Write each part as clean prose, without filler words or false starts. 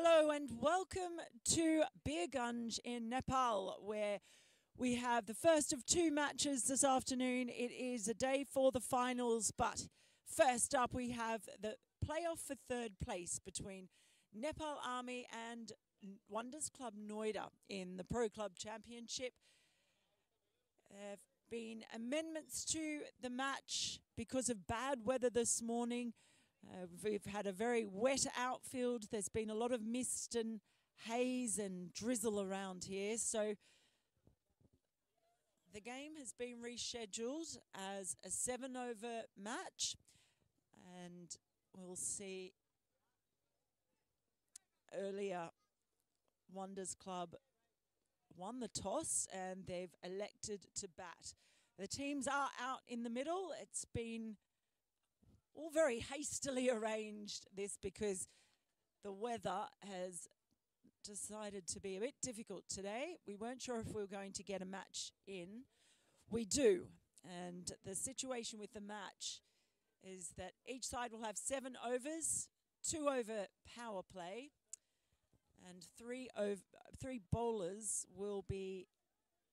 Hello and welcome to Birgunj in Nepal, where we have the first of two matches this afternoon. It is a day for the finals, but first up we have the playoff for third place between Nepal Army and Wonders Club Noida in the Pro Club Championship. There have been amendments to the match because of bad weather this morning. We've had a very wet outfield. There's been a lot of mist and haze and drizzle around here. So the game has been rescheduled as a 7-over match. And we'll see earlier Wonders Club won the toss and they've elected to bat. The teams are out in the middle. It's been all very hastily arranged, this because the weather has decided to be a bit difficult today. We weren't sure if we were going to get a match in. We do. And the situation with the match is that each side will have 7 overs, 2 over power play, and 3 bowlers will be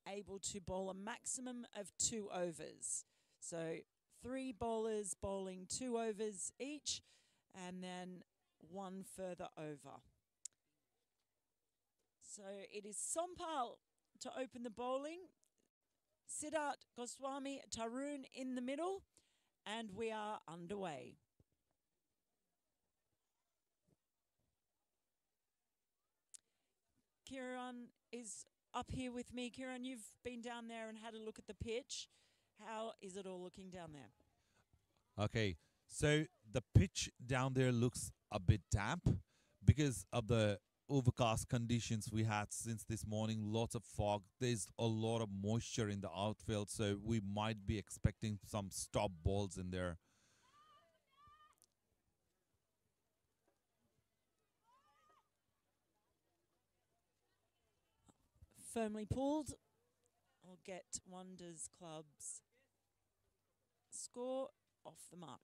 able to bowl a maximum of 2 overs. So 3 bowlers bowling 2 overs each, and then 1 further over. So it is Sompal to open the bowling, Siddharth Goswami Tarun in the middle, and we are underway. Kiran is up here with me. Kiran, you've been down there and had a look at the pitch. How is it all looking down there? Okay, so the pitch down there looks a bit damp because of the overcast conditions we had since this morning. Lots of fog. There's a lot of moisture in the outfield, so we might be expecting some stop balls in there. Firmly pulled. I'll get Wonders Club's score off the mark.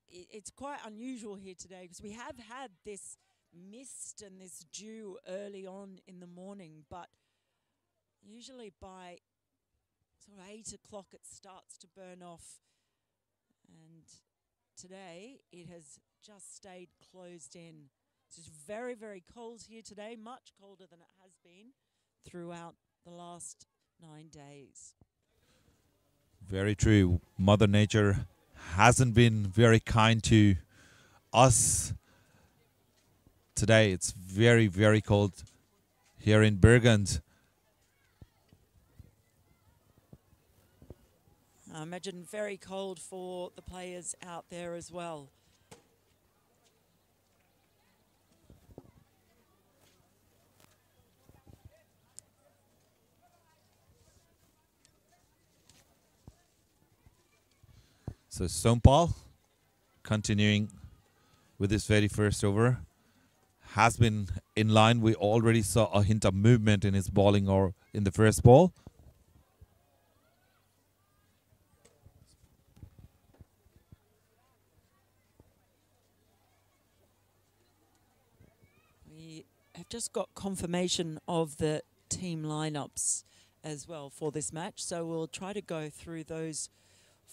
It's quite unusual here today because we have had this mist and this dew early on in the morning, but usually by sort of 8 o'clock it starts to burn off, and today it has just stayed closed in. It's just very, very cold here today, much colder than it has been throughout the last 9 days. Very true. Mother Nature hasn't been very kind to us today. It's very, very cold here in Birgunj. I imagine very cold for the players out there as well. So Sompal, continuing with his very first over, has been in line. We already saw a hint of movement in his bowling or in the first ball. We have just got confirmation of the team lineups as well for this match, so we'll try to go through those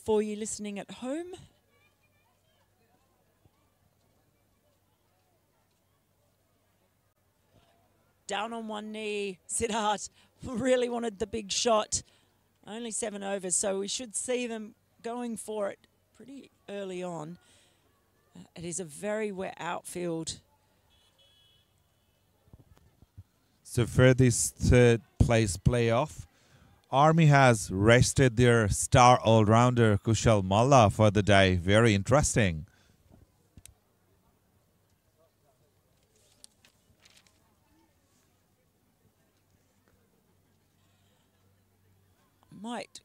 for you listening at home. Down on one knee, Siddharth really wanted the big shot. Only 7 overs, so we should see them going for it pretty early on. It is a very wet outfield. So for this third place playoff, Army has rested their star all-rounder Kushal Malla for the day. Very interesting.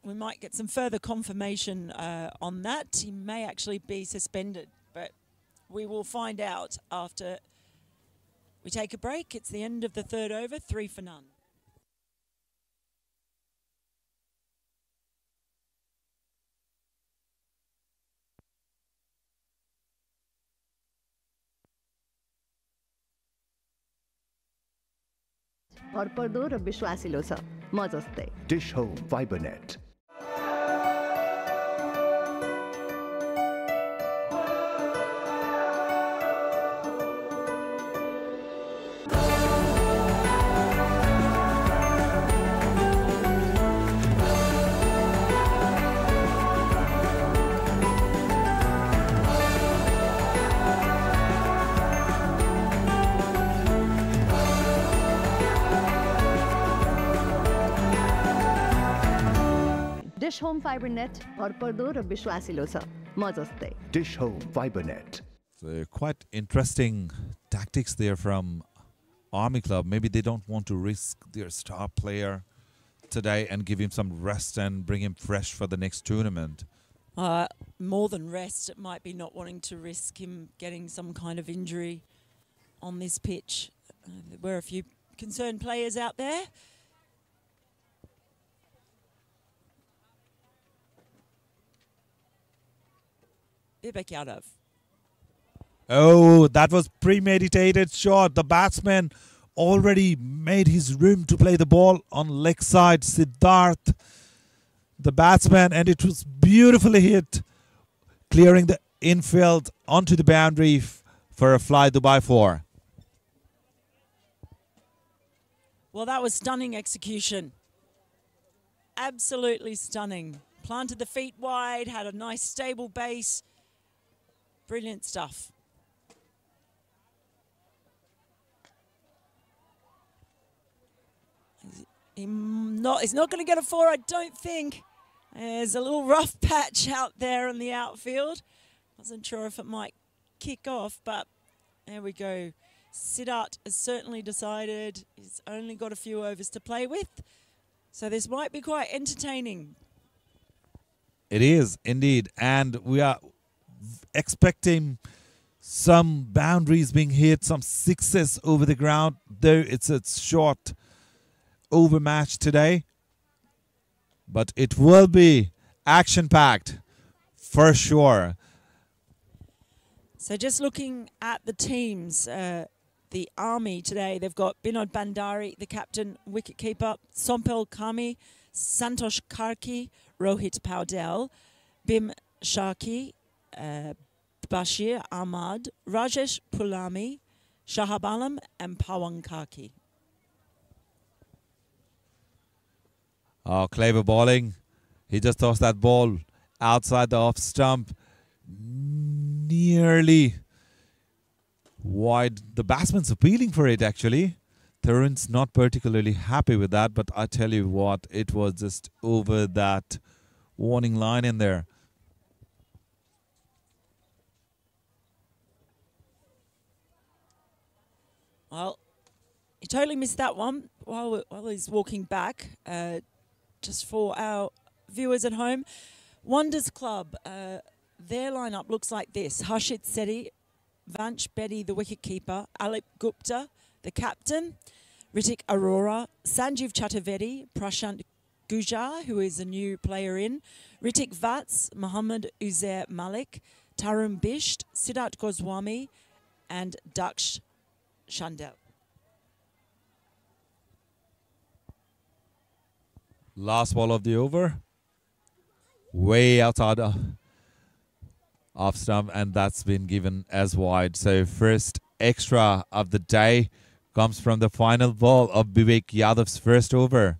We might get some further confirmation on that. He may actually be suspended, but we will find out after we take a break. It's the end of the third over, 3 for none. भरपर्दो र विश्वासिलो छ म जस्तै Dish Home FiberNet. Dish Home FiberNet भरपर्दो र विश्वासिलो छ म जस्तै Dish Home FiberNet. So quite interesting tactics there from Army Club. Maybe they don't want to risk their star player today and give him some rest and bring him fresh for the next tournament. More than rest, it might be not wanting to risk him getting some kind of injury on this pitch. There were a few concerned players out there. Bibek out of. Oh, that was premeditated shot. The batsman already made his room to play the ball on leg side. Siddharth, the batsman, and it was beautifully hit, clearing the infield onto the boundary for a fly Dubai 4. Well, that was stunning execution. Absolutely stunning. Planted the feet wide, had a nice stable base. Brilliant stuff. He's not going to get a 4, I don't think. There's a little rough patch out there in the outfield. Wasn't sure if it might kick off, but there we go. Siddharth has certainly decided he's only got a few overs to play with. So this might be quite entertaining. It is indeed, and we are expecting some boundaries being hit, some sixes over the ground, though it's a short over match today. But it will be action-packed for sure. So just looking at the teams, the Army today, they've got Binod Bandari, the captain, wicketkeeper, Sompel Kami, Santosh Karki, Rohit Paudel, Bim Sharki, Bashir Ahmad, Rajesh Pulami, Shahab Alam and Pawan Karki. Oh, clever bowling. He just tossed that ball outside the off stump. Nearly wide. The batsman's appealing for it, actually. Tarun's not particularly happy with that, but I tell you what, it was just over that warning line in there. Well, he totally missed that one while he's walking back. Just for our viewers at home, Wonders Club, their lineup looks like this. Harshit Sethi, Vansh Bedi, the wicketkeeper, Alip Gupta, the captain, Ritik Arora, Sanjeev Chaturvedi, Prashant Gujar, who is a new player in, Ritik Vats, Muhammad Uzair Malik, Tarun Bisht, Siddharth Goswami, and Daksh Chandel. Last ball of the over. Way outside off stump, and that's been given as wide. So first extra of the day comes from the final ball of Vivek Yadav's first over.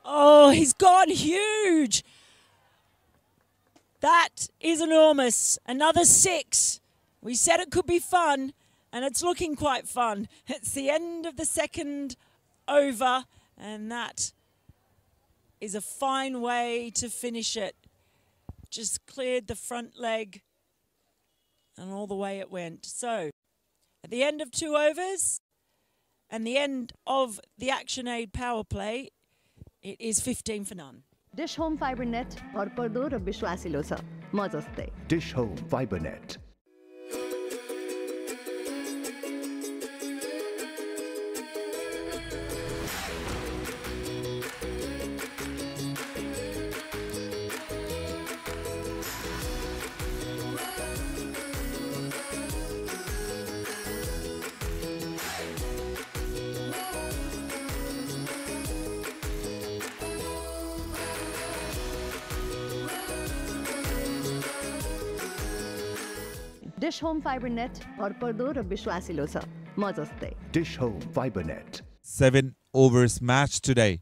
Oh, he's gone huge. That is enormous. Another 6. We said it could be fun, and it's looking quite fun. It's the end of the second over, and that is a fine way to finish it. Just cleared the front leg, and all the way it went. So, at the end of 2 overs, and the end of the Action Aid power play, it is 15 for none. Dish Home FiberNet भरपर्दो र विश्वासिलो छ म जस्तै Dish Home FiberNet. Dish Home Fiber net भरपर्दो र विश्वासिलो छ म जस्तै Dish Home Fiber Net. 7 overs match today.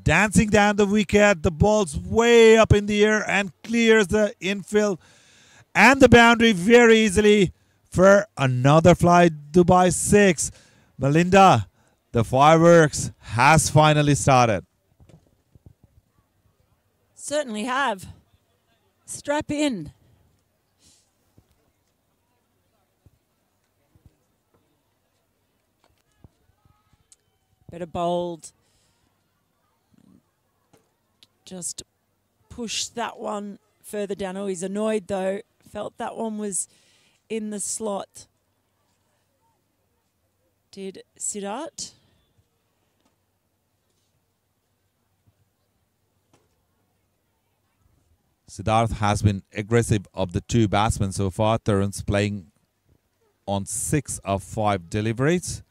Dancing down the wicket, the ball's way up in the air and clears the infield and the boundary very easily for another fly. Dubai 6. Melinda, the fireworks has finally started. Certainly have. Strap in. Better bowled. Just pushed that one further down. Oh, he's annoyed though. Felt that one was in the slot. Did Siddharth. Siddharth has been aggressive of the two batsmen so far. Tarun's playing on 6 of 5 deliveries.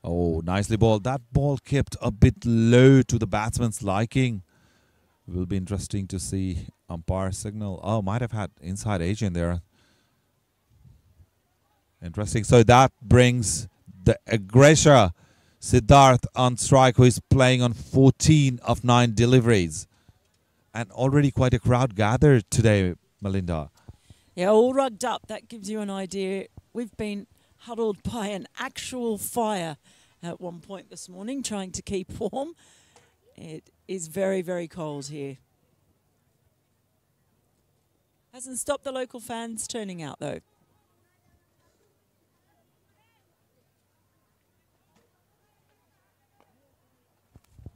Oh, nicely bowled. That ball kept a bit low to the batsman's liking. Will be interesting to see umpire signal. Oh, might have had inside edge in there. Interesting. So that brings the aggressor Siddharth on strike, who is playing on 14 of 9 deliveries. And already quite a crowd gathered today, Melinda. Yeah, all rugged up. That gives you an idea. We've been huddled by an actual fire at one point this morning, trying to keep warm. It is very, very cold here. Hasn't stopped the local fans turning out, though.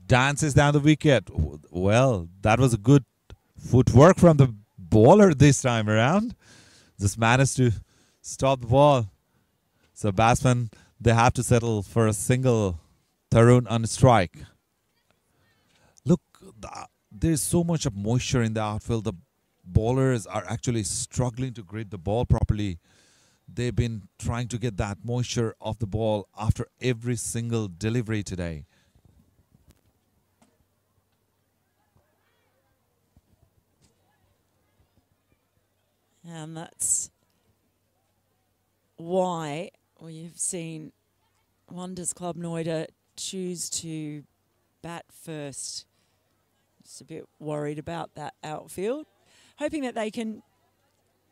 Dances down the wicket. Well, that was a good footwork from the bowler this time around. Just managed to stop the ball. So batsmen, they have to settle for a single. Tarun on strike. Look, there's so much of moisture in the outfield. The bowlers are actually struggling to grip the ball properly. They've been trying to get that moisture off the ball after every single delivery today. And that's why we've seen Wonders Club Noida choose to bat first. Just a bit worried about that outfield. Hoping that they can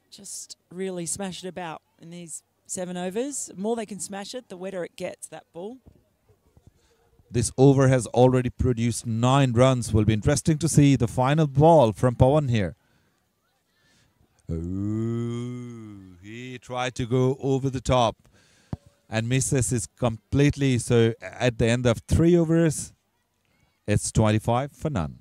just really smash it about in these 7 overs. The more they can smash it, the wetter it gets, that ball. This over has already produced 9 runs. Will be interesting to see the final ball from Pawan here. Ooh, he tried to go over the top and misses it completely. So at the end of 3 overs, it's 25 for none.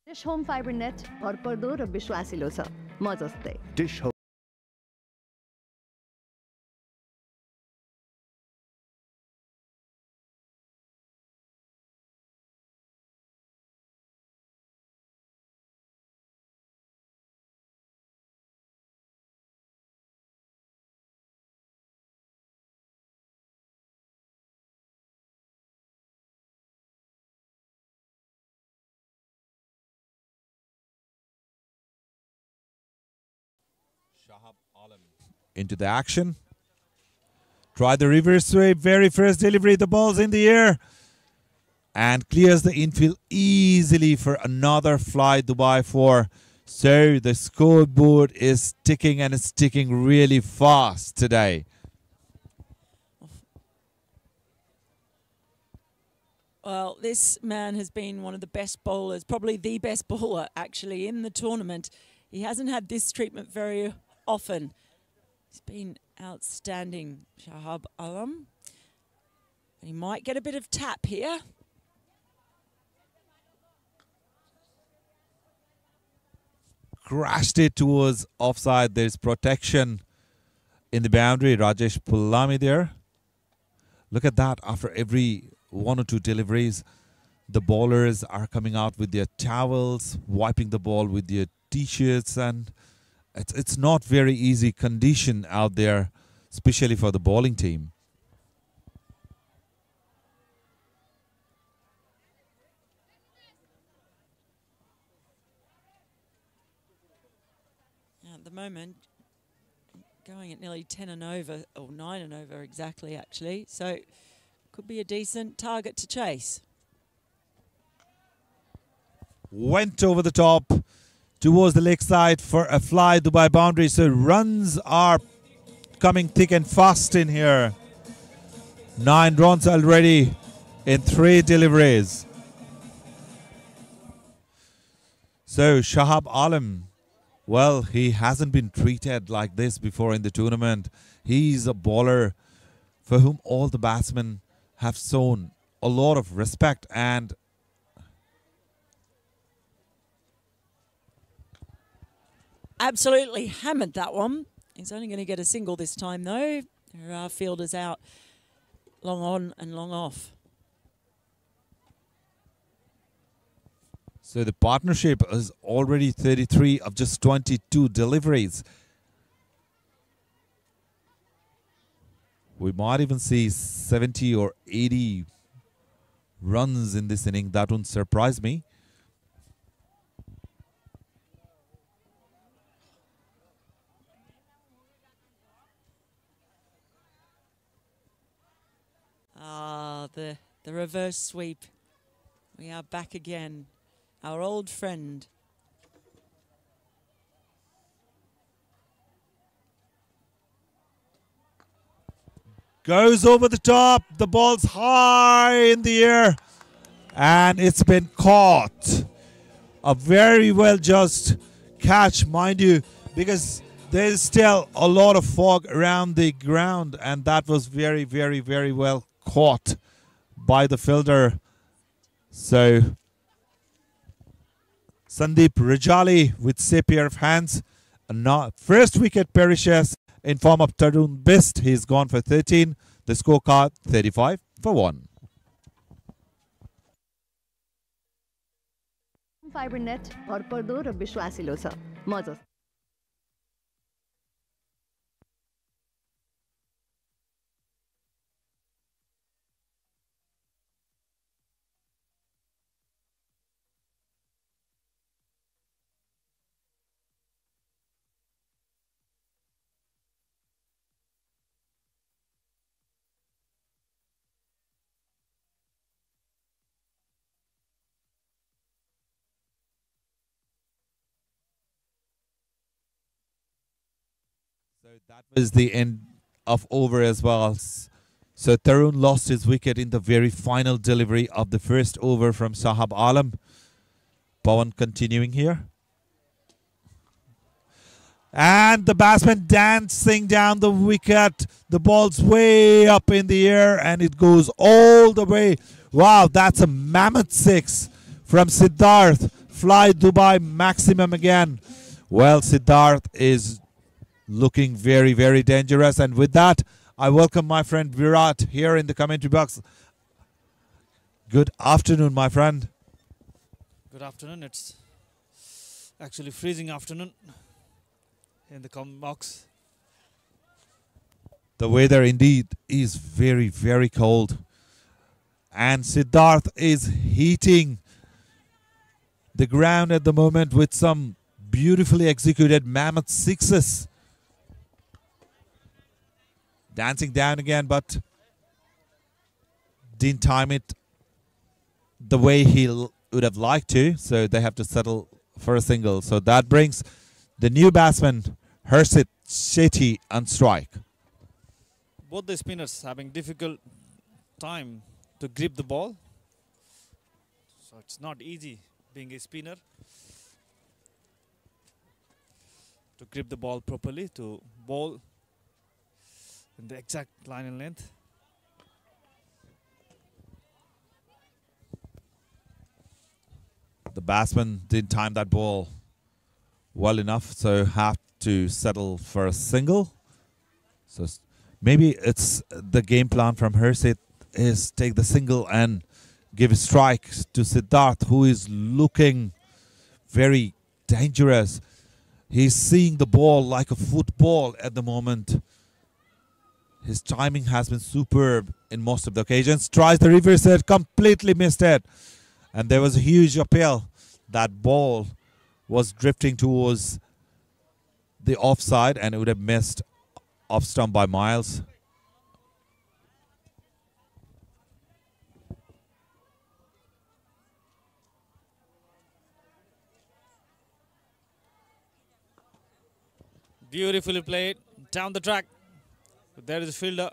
Dish Home Fiber net भरपर्दो र विश्वासिलो छ म जस्तै Dish Home. Into the action. Try the reverse sweep. Very first delivery. The ball's in the air. And clears the infield easily for another fly. Dubai 4. So the scoreboard is ticking, and it's ticking really fast today. Well, this man has been one of the best bowlers, probably the best bowler actually in the tournament. He hasn't had this treatment very often. He's been outstanding, Shahab Alam. He might get a bit of tap here. Crashed it towards offside. There's protection in the boundary. Rajesh Pullami there. Look at that. After every 1 or 2 deliveries, The bowlers are coming out with their towels, wiping the ball with their t-shirts, and it's not very easy condition out there, especially for the bowling team. At the moment, going at nearly 10 and over, or 9 and over exactly, actually. So could be a decent target to chase. Went over the top towards the leg side for a fly Dubai boundary. So runs are coming thick and fast in here. 9 runs already in 3 deliveries. So Shahab Alam, well, he hasn't been treated like this before in the tournament. He's a bowler for whom all the batsmen have shown a lot of respect, and Absolutely hammered that one. He's only going to get a single this time, though. There are fielders out long on and long off. so the partnership is already 33 of just 22 deliveries. We might even see 70 or 80 runs in this inning. That wouldn't surprise me. Ah, the reverse sweep. We are back again. Our old friend. Goes over the top. The ball's high in the air. And it's been caught. A very well judged catch, mind you, because there's still a lot of fog around the ground. And that was very, very, very well caught by the fielder. So Sandeep Rajali with safe pair of hands. First wicket perishes in form of Tarun Best. He's gone for 13. The scorecard 35 for 1. Fibre net भरपर्दो र विश्वासिलो छ मजस So that was the end of over as well. So Tarun lost his wicket in the very final delivery of the first over from Shahab Alam. Pawan continuing here. And the batsman dancing down the wicket. The ball's way up in the air and it goes all the way. Wow, that's a mammoth 6 from Siddharth. Fly Dubai maximum again. Well, Siddharth is looking very, very dangerous. And with that, I welcome my friend Virat here in the commentary box. Good afternoon, my friend. Good afternoon. It's actually freezing afternoon in the comment box. The weather indeed is very, very cold. And Siddharth is heating the ground at the moment with some beautifully executed mammoth 6s. Dancing down again, but didn't time it the way he would have liked to. So they have to settle for a single. So that brings the new batsman, Harshit Shetty, on strike. Both the spinners having difficult time to grip the ball. So it's not easy being a spinner to grip the ball properly, to bowl in the exact line and length. The batsman didn't time that ball well enough, so have to settle for a single. So maybe it's the game plan from Harshit is take the single and give a strike to Siddharth, who is looking very dangerous. He's seeing the ball like a football at the moment. His timing has been superb in most of the occasions. Tries the reverse set, completely missed it. And there was a huge appeal. That ball was drifting towards the offside and it would have missed off stump by miles. Beautifully played down the track. There is a fielder,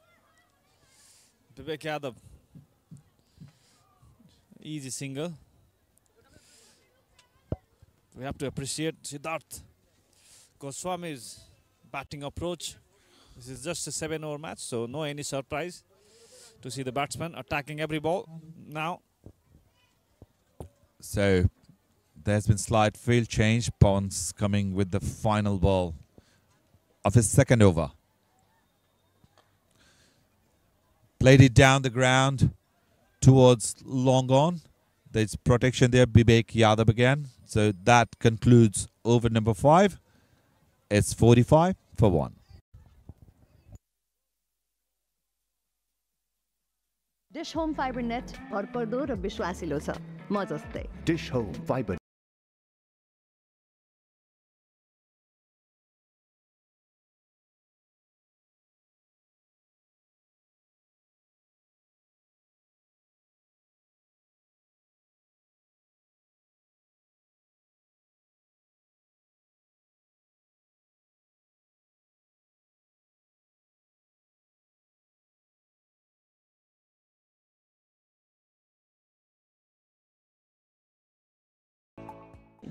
Vivek Yadav. Easy single. We have to appreciate Siddharth Goswami's batting approach. This is just a 7-over match, so no any surprise to see the batsman attacking every ball now. So there's been slight field change. Pons coming with the final ball of his second over. Played it down the ground towards long on. There's protection there. Vivek Yadav again. So that concludes over number 5. It's 45 for 1. Dish Home Fiber net भरपर्दो र विश्वासिलो छ म जस्तै Dish Home Fiber.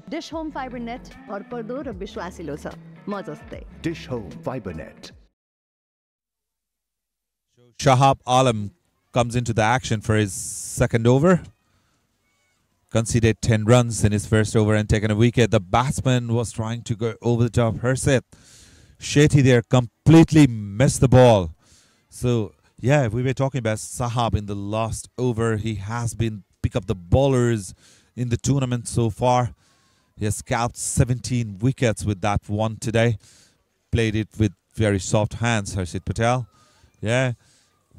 Dish Home Fiber net भरपर्दो र विश्वासिलो छ म जस्तै Dish Home Fiber Net. Shahab Alam comes into the action for his second over. Conceded 10 runs in his first over and taken a wicket. The batsman was trying to go over the top. Harshit Shetty there completely missed the ball. So, yeah, we were talking about Sahab in the last over. He has been pick up the bowlers in the tournament so far. He has scalped 17 wickets with that one today. Played it with very soft hands, Harshit Patel. Yeah,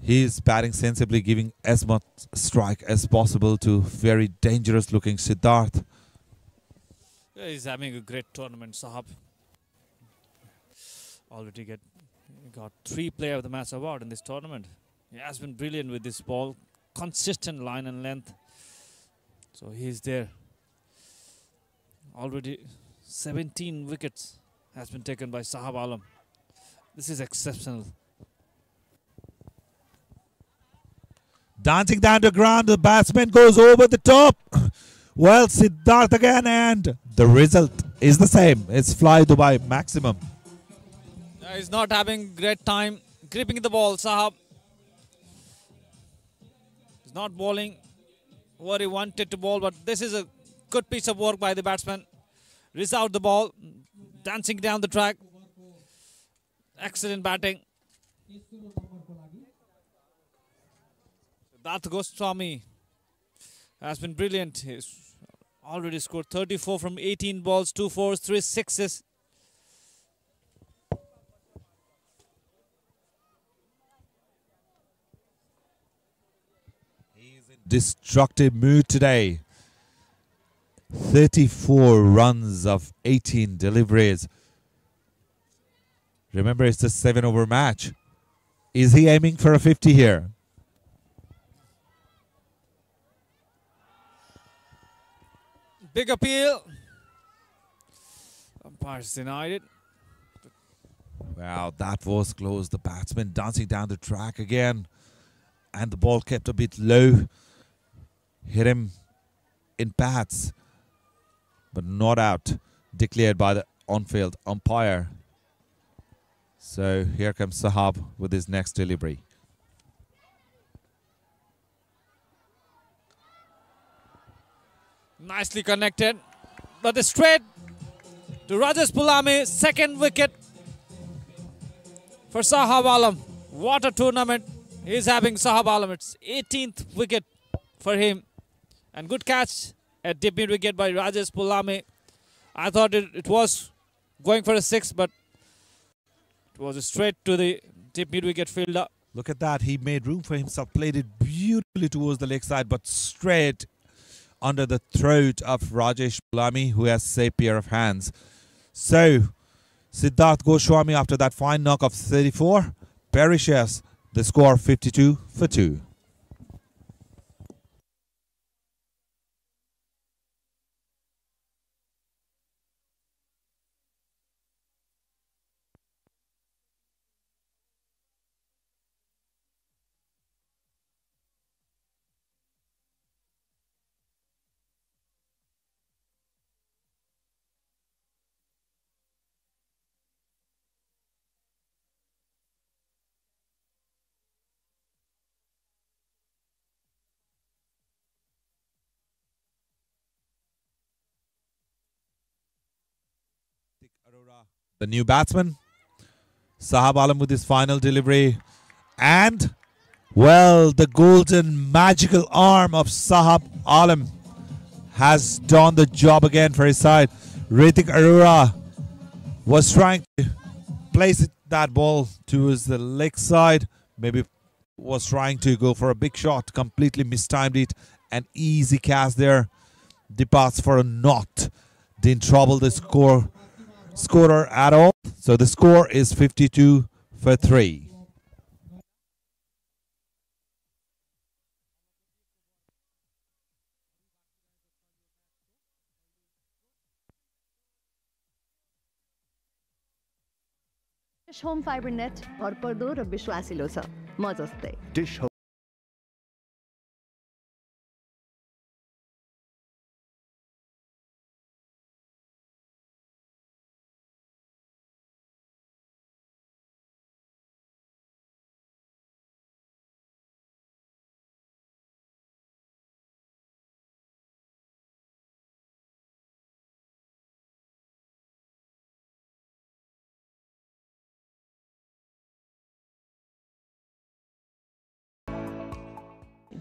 he's batting sensibly, giving as much strike as possible to very dangerous looking Siddharth. Yeah, he's having a great tournament, Sahab. Already got 3 Player of the Match award in this tournament. He has been brilliant with this ball. Consistent line and length. So he's there. Already 17 wickets has been taken by Shahab Alam. This is exceptional. Dancing down the ground, the batsman goes over the top. Well, Siddharth again, and the result is the same. It's Fly Dubai maximum. He's not having great time gripping the ball, Sahab. He's not bowling what he wanted to bowl, but this is a good piece of work by the batsman. Riz out the ball, dancing down the track. Excellent batting. Siddharth Goswami has been brilliant. He's already scored 34 from 18 balls, 2 fours, 3 sixes. Destructive mood today. 34 runs of 18 deliveries. Remember, it's a 7-over match. Is he aiming for a 50 here? Big appeal. Umpires denied it. Wow, that was close. The batsman dancing down the track again. And the ball kept a bit low. Hit him in pads, but not out. Declared by the on-field umpire. So here comes Sahab with his next delivery. Nicely connected, but straight to Rajesh Pulame. Second wicket for Shahab Alam. What a tournament he's having, Shahab Alam. It's 18th wicket for him And good catch at deep mid wicket by Rajesh Pullame. I thought it was going for a 6, but it was straight to the deep mid wicket fielder. Look at that. He made room for himself, played it beautifully towards the leg side, but straight under the throat of Rajesh Pullame, who has a safe pair of hands. So, Siddharth Goswami, after that fine knock of 34, perishes the score 52 for 2. The new batsman, Sahab Alam, with his final delivery. And, well, the golden magical arm of Sahab Alam has done the job again for his side. Ritik Arora was trying to place that ball towards the leg side. Maybe was trying to go for a big shot. Completely mistimed it. An easy cast there. Departs for a knot. Didn't trouble the scorer at all. So the score is 52 for 3. Dish Home Fiber net भरपर्दो र विश्वासिलो छ म जस्तै Dish Home.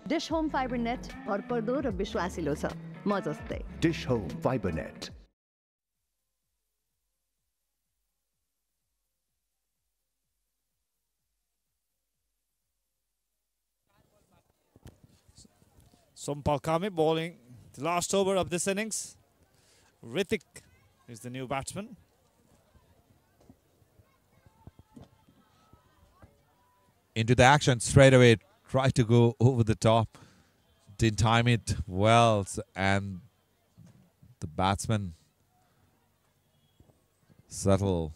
Dish Home Fiber net भरपर्दो र विश्वासिलो छ म जस्तै Dish Home Fiber Net. Sompal Kame bowling the last over of this innings. Ritik is the new batsman. Into the action straight away. Tried to go over the top. Didn't time it well. And the batsman settle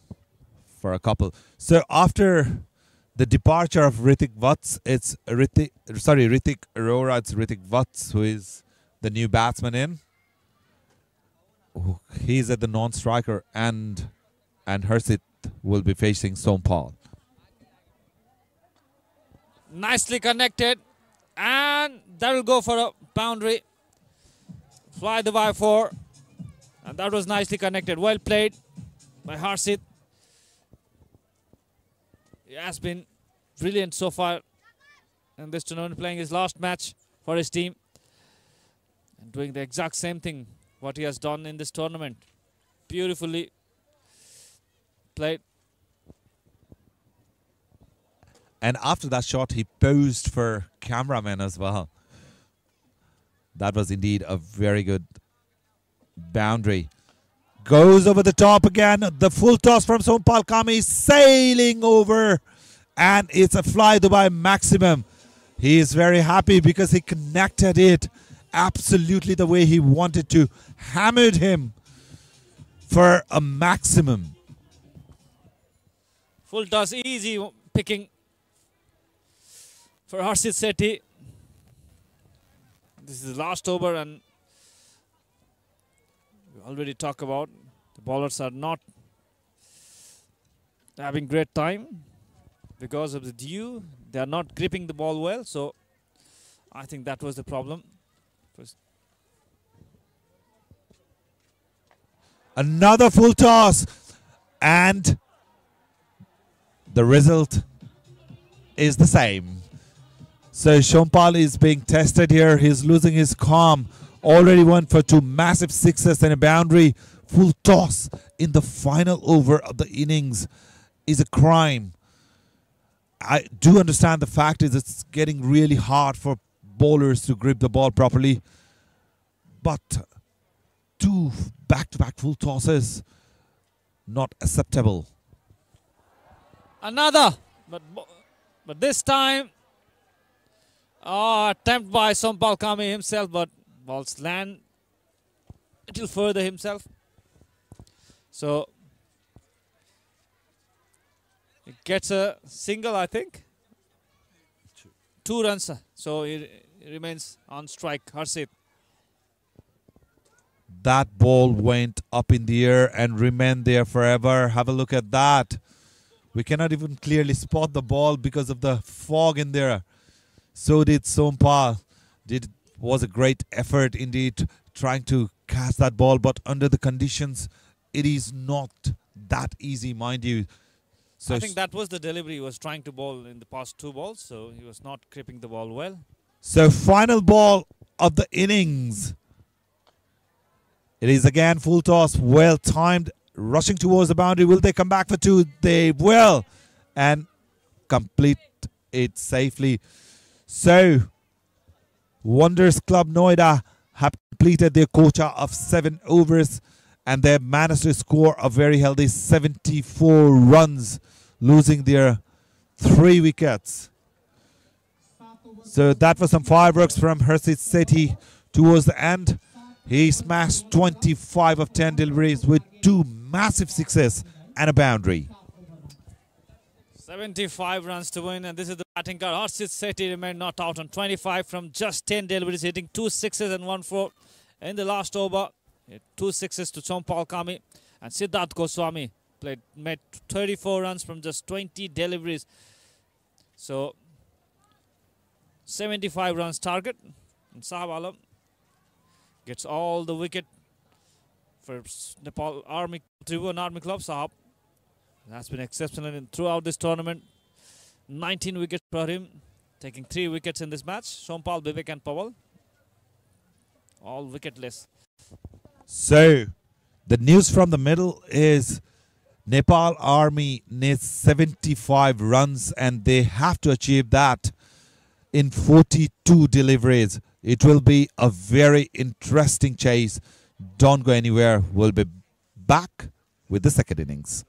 for a couple. So after the departure of Ritik Vats, it's Ritik Arora, it's Ritik Vats who is the new batsman in. He's at the non-striker, and Harsit will be facing Sompal. Nicely connected, and that will go for a boundary. Fly the by 4, and that was nicely connected. Well played by Harsit. He has been brilliant so far in this tournament, playing his last match for his team and doing the exact same thing what he has done in this tournament. Beautifully played. And after that shot, he posed for cameramen as well. That was indeed a very good boundary. Goes over the top again. The full toss from Sompal Kame, sailing over. And it's a fly Dubai maximum. He is very happy because he connected it absolutely the way he wanted to. Hammered him for a maximum. Full toss, easy picking for Harsit Sethi. This is the last over, and we already talked about the bowlers are not having great time because of the dew. They are not gripping the ball well, so I think that was the problem. Another full toss, and the result is the same. So Sompal is being tested here. He's losing his calm already went for 2 massive sixes and a boundary. Full toss in the final over of the innings is a crime. I do understand the fact is it's getting really hard for bowlers to grip the ball properly. But 2 back-to-back full tosses, not acceptable. Another, but this time, attempt by Sompal Kami himself, but balls land a little further himself. So he gets a single, I think. 2 runs, so he remains on strike. Harshit. That ball went up in the air and remained there forever. Have a look at that. We cannot even clearly spot the ball because of the fog in there. So did Sompal. It was a great effort indeed trying to catch that ball, but under the conditions, it is not that easy, mind you. So I think that was the delivery he was trying to bowl in the past 2 balls, so he was not gripping the ball well. So final ball of the innings. It is again full toss, well timed, rushing towards the boundary. Will they come back for 2? They will, and complete it safely. So Wonders Club Noida have completed their quota of 7 overs, and they managed to score a very healthy 74 runs, losing their 3 wickets. So that was some fireworks from Harshit Sethi towards the end. He smashed 25 of 10 deliveries with 2 massive sixes and a boundary. 75 runs to win, and this is the batting card. Harshit Sethi remained not out on 25 from just 10 deliveries, hitting 2 sixes and 1 4 in the last over. 2 sixes to Sompal Kami, and Siddharth Goswami made 34 runs from just 20 deliveries. So 75 runs target, and Sahab Alam gets all the wicket for Nepal Army, Tribhuvan Army Club. Sahab has been exceptional throughout this tournament. 19 wickets for him, taking 3 wickets in this match. Sompal, Vivek and Pawal, all wicketless. So the news from the middle is Nepal Army needs 75 runs and they have to achieve that in 42 deliveries. It will be a very interesting chase. Don't go anywhere. We'll be back with the second innings.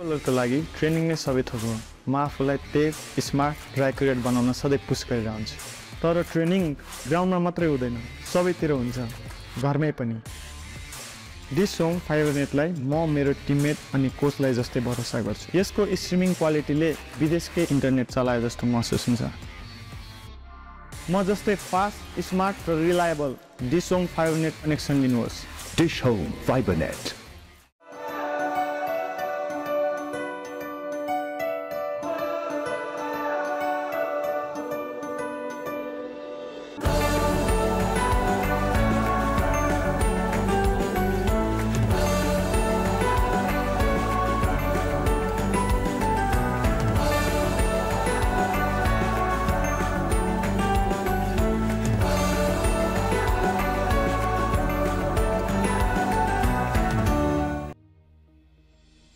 को लागि ट्रेनिङ नै सबै थोक हो। म आफूलाई तेज स्मार्ट र एक्युरेट बनाउन सधैँ पुस गरिरहन्छु। तर ट्रेनिङ ग्राउन्डमा मात्रै हुँदैन, सबैतिर हुन्छ, घरमै पनि। डिस होम फाइबर नेटलाई म मेरो टिममेट अनि कोचलाई जस्तै भरोसा गर्छु। यसको स्ट्रिमिङ क्वालिटीले विदेशकै इन्टरनेट चलाए जस्तो महसुस हुन्छ। म जस्तै फास्ट, स्मार्ट र reliable Dish Home Fiber Net connection लिनुहोस्। Dish Home Fiber Net.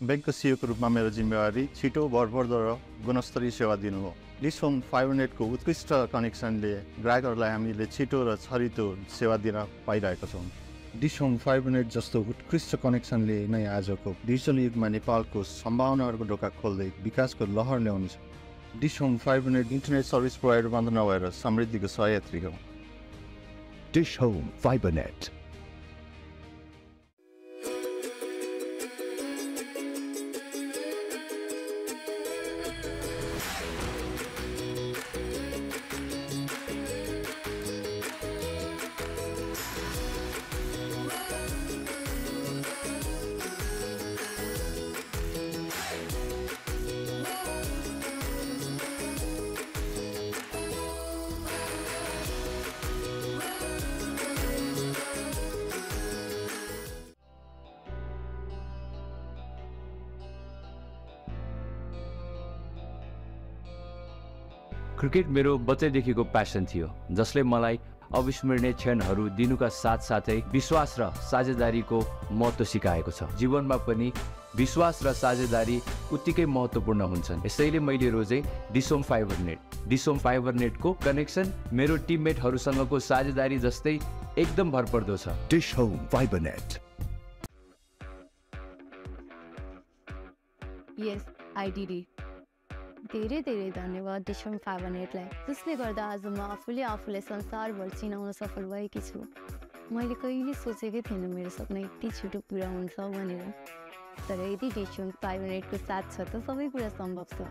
ब्याङ्कको सिइओको रूपमा मेरो जिम्मेवारी छिटो, भरपर्दो र गुणस्तरीय सेवा दिनु हो। डिस होम फाइबर नेटको उत्कृष्ट कनेक्सनले ग्राहकहरूलाई हामीले छिटो र छरितो सेवा दिन पाइरहेका छौँ। डिस होम फाइबर नेट जस्तो उत्कृष्ट कनेक्सनले नै आजको डिजिटल युगमा नेपालको सम्भावनाहरूको ढोका खोल्दै विकासको लहर ल्याउनेछ। Dish Home Fiber Net internet service provider मात्र नभएर समृद्धिको सहयात्री हो। Dish Home Fiber Net. Cricket मेरो बच्चैदेखिको प्यासन थियो, जसले मलाई अविस्मरणीय क्षणहरू दिनुका साथसाथै विश्वास र साझेदारीको महत्त्व सिकाएको छ। जीवनमा पनि विश्वास र साझेदारी उत्तिकै महत्त्वपूर्ण हुन्छन्। यसैले मैले रोजे Dish Home Fiber Net. Dish Home Fiber नेटको कनेक्सन मेरो टिममेटहरूसँगको साझेदारी जस्तै एकदम भरपर्दो छ। Dish Home Fiber Net. Yes, I did it. धेरै धेरै धन्यवाद डिस होम फाइबर नेटलाई, जसले गर्दा आज म आफूलाई संसारभर चिनाउन सफल भएकी छु। मैले कहिले सोचेकै थिइनँ मेरो सपना यति छिटो पुरा हुन्छ भनेर। तर यदि डिस होम फाइबर नेटको साथ छ त सबै कुरा सम्भव छ।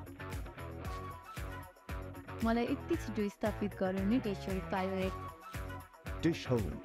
मलाई यति छिटो स्थापित गराउने Dish Home Fiber Net. Dish Home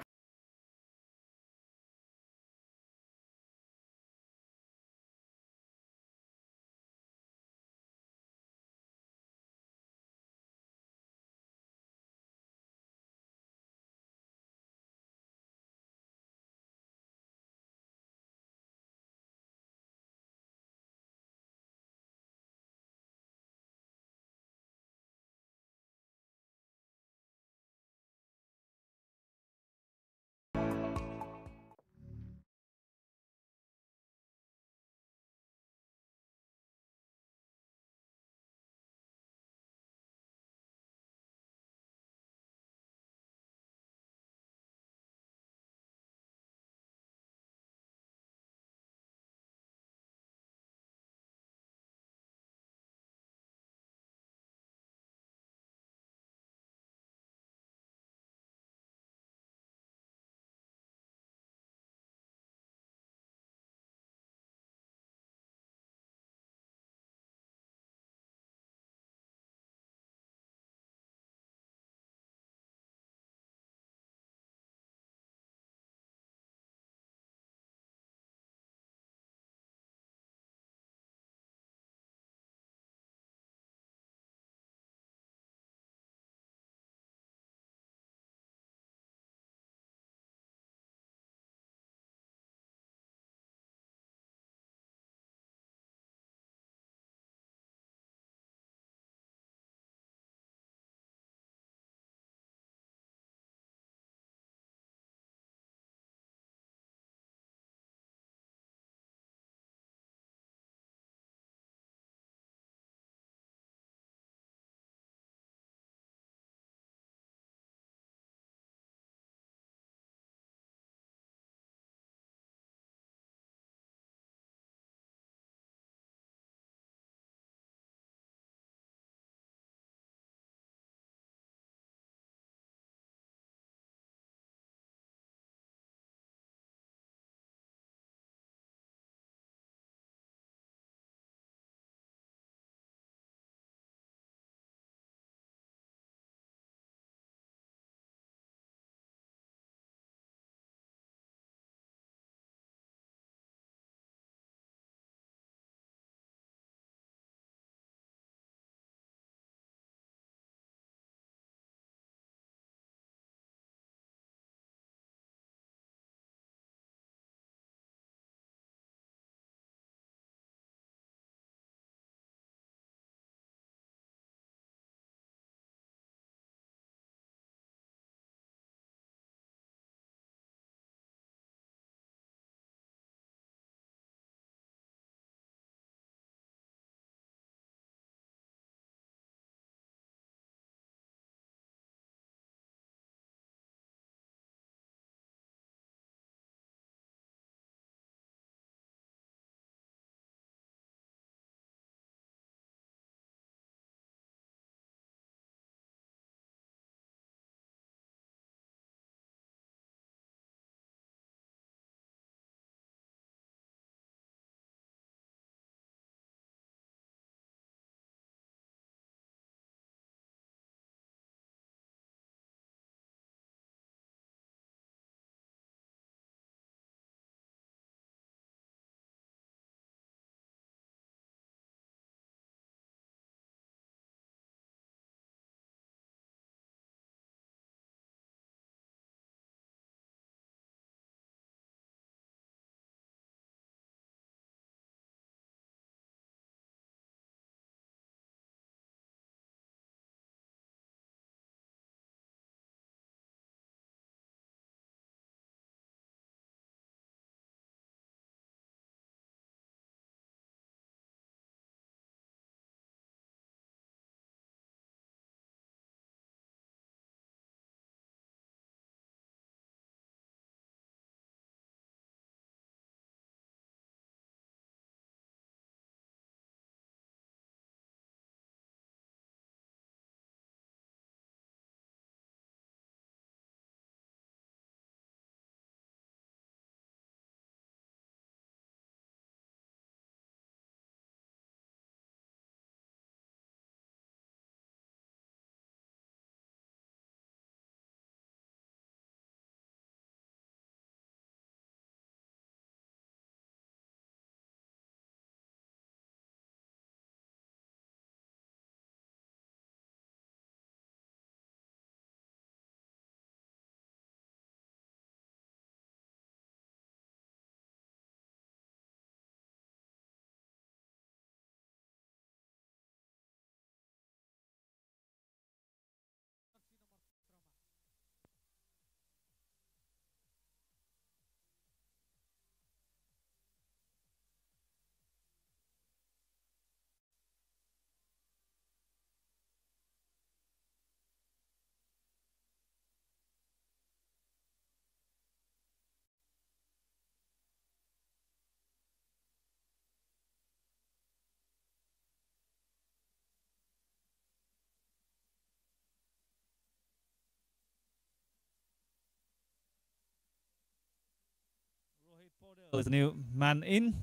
Is the new man in.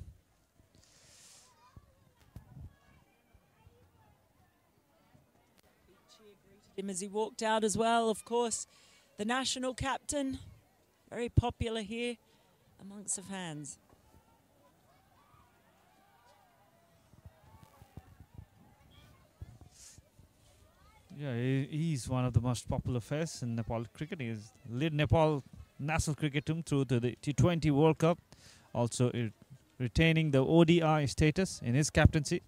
Him as he walked out as well, of course, the national captain, very popular here amongst the fans. Yeah, he's one of the most popular faces in Nepal cricket. He has led Nepal national cricket team through to the T20 World Cup, also retaining the ODI status in his captaincy.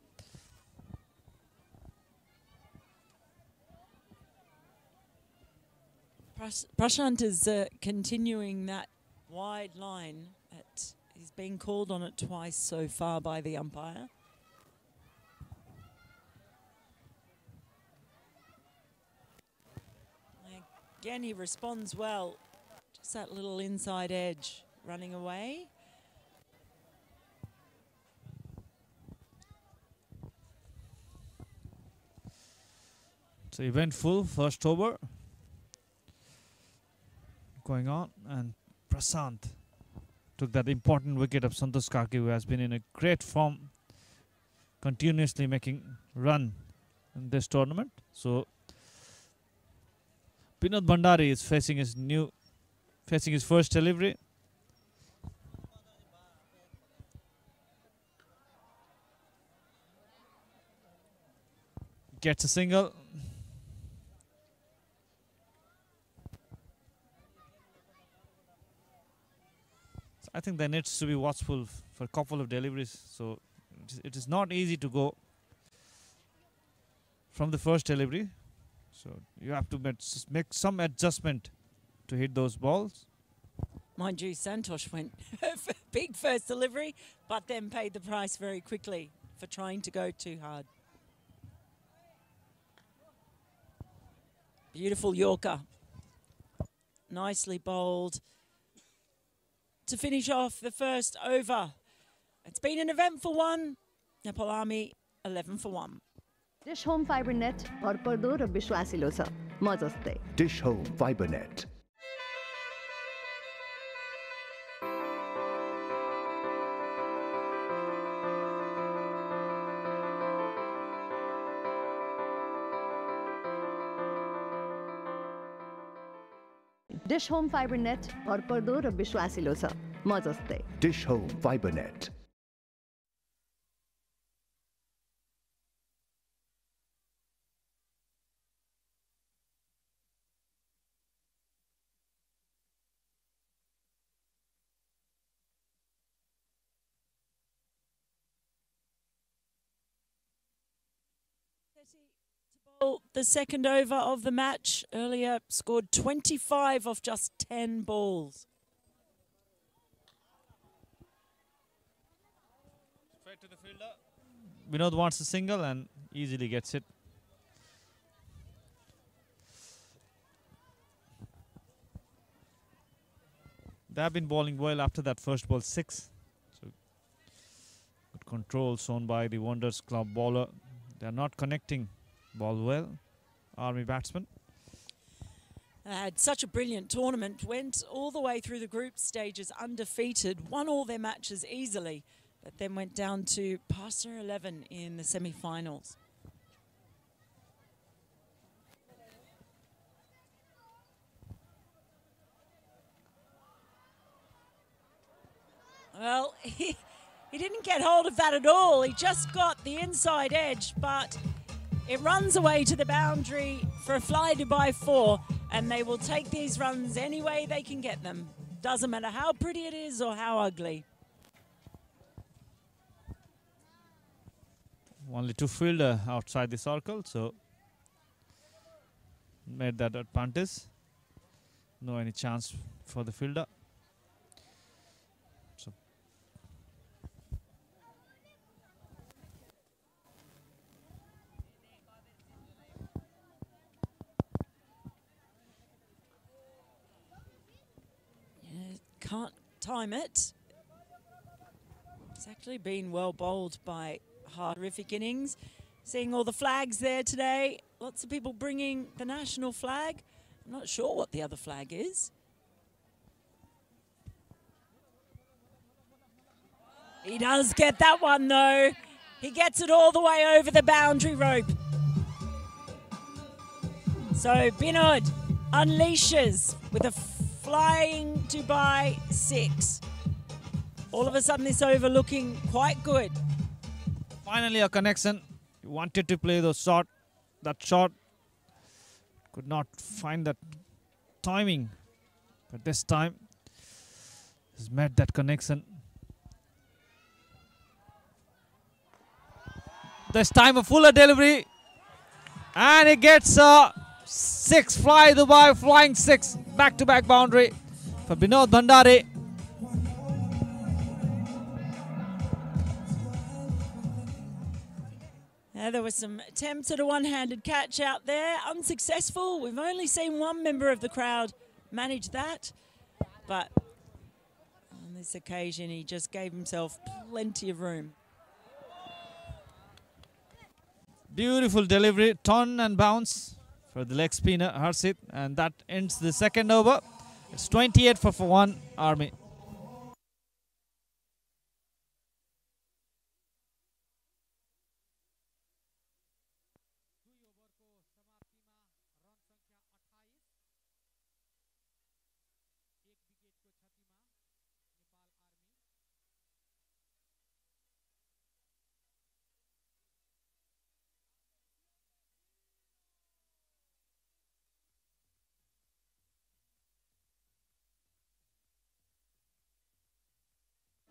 Prashant is continuing that wide line. He's been called on it twice so far by the umpire. Again, he responds well. Just that little inside edge running away. So he went full first over. Going on, and Prashant took that important wicket of Santosh Karki, who has been in a great form, continuously making run in this tournament. So Binod Bhandari is facing his first delivery. Gets a single. I think there needs to be watchful for a couple of deliveries. So it is not easy to go from the first delivery. So you have to make some adjustment to hit those balls. Mind you, Santosh went big first delivery, but then paid the price very quickly for trying to go too hard. Beautiful Yorker. Nicely bowled to finish off the first over. It's been an eventful one. Nepal Army 11 for 1. Dish Home Fiber Net भरपर्दो र विश्वासिलो छ म जस्तै. Dish Home Fiber Net. Dish Home Fiber Net भरपर्दो र विश्वासिलो छ म जस्तै. Dish Home Fiber Net. The second over of the match earlier scored 25 off just 10 balls. Straight to the fielder. Vinod wants a single and easily gets it. They have been bowling well after that first ball 6. So good control shown by the Wonders Club bowler. They are not connecting ball well. Army batsman. Had such a brilliant tournament. Went all the way through the group stages undefeated. Won all their matches easily. But then went down to past 11 in the semi-finals. Well, he didn't get hold of that at all. He just got the inside edge, but it runs away to the boundary for a fly to by 4, and they will take these runs any way they can get them. Doesn't matter how pretty it is or how ugly. Only 2 fielder outside the circle, so made that advantage. No any chance for the fielder. So can't time it. It's actually been well bowled by horrific innings. Seeing all the flags there today. Lots of people bringing the national flag. I'm not sure what the other flag is. He does get that one though. He gets it all the way over the boundary rope. So Binod unleashes with a flying Dubai 6. All of a sudden this over looking quite good. Finally a connection. He wanted to play the shot. That shot could not find that timing. But this time he's met that connection. This time a fuller delivery. And he gets a 6. Fly Dubai, flying 6. Back-to-back boundary for Binod Bhandari. There were some attempts at a one-handed catch out there. Unsuccessful. We've only seen one member of the crowd manage that. But on this occasion, he just gave himself plenty of room. Beautiful delivery, turn and bounce for the leg spinner Harshit, and that ends the second over. It's 28 for 1 Army.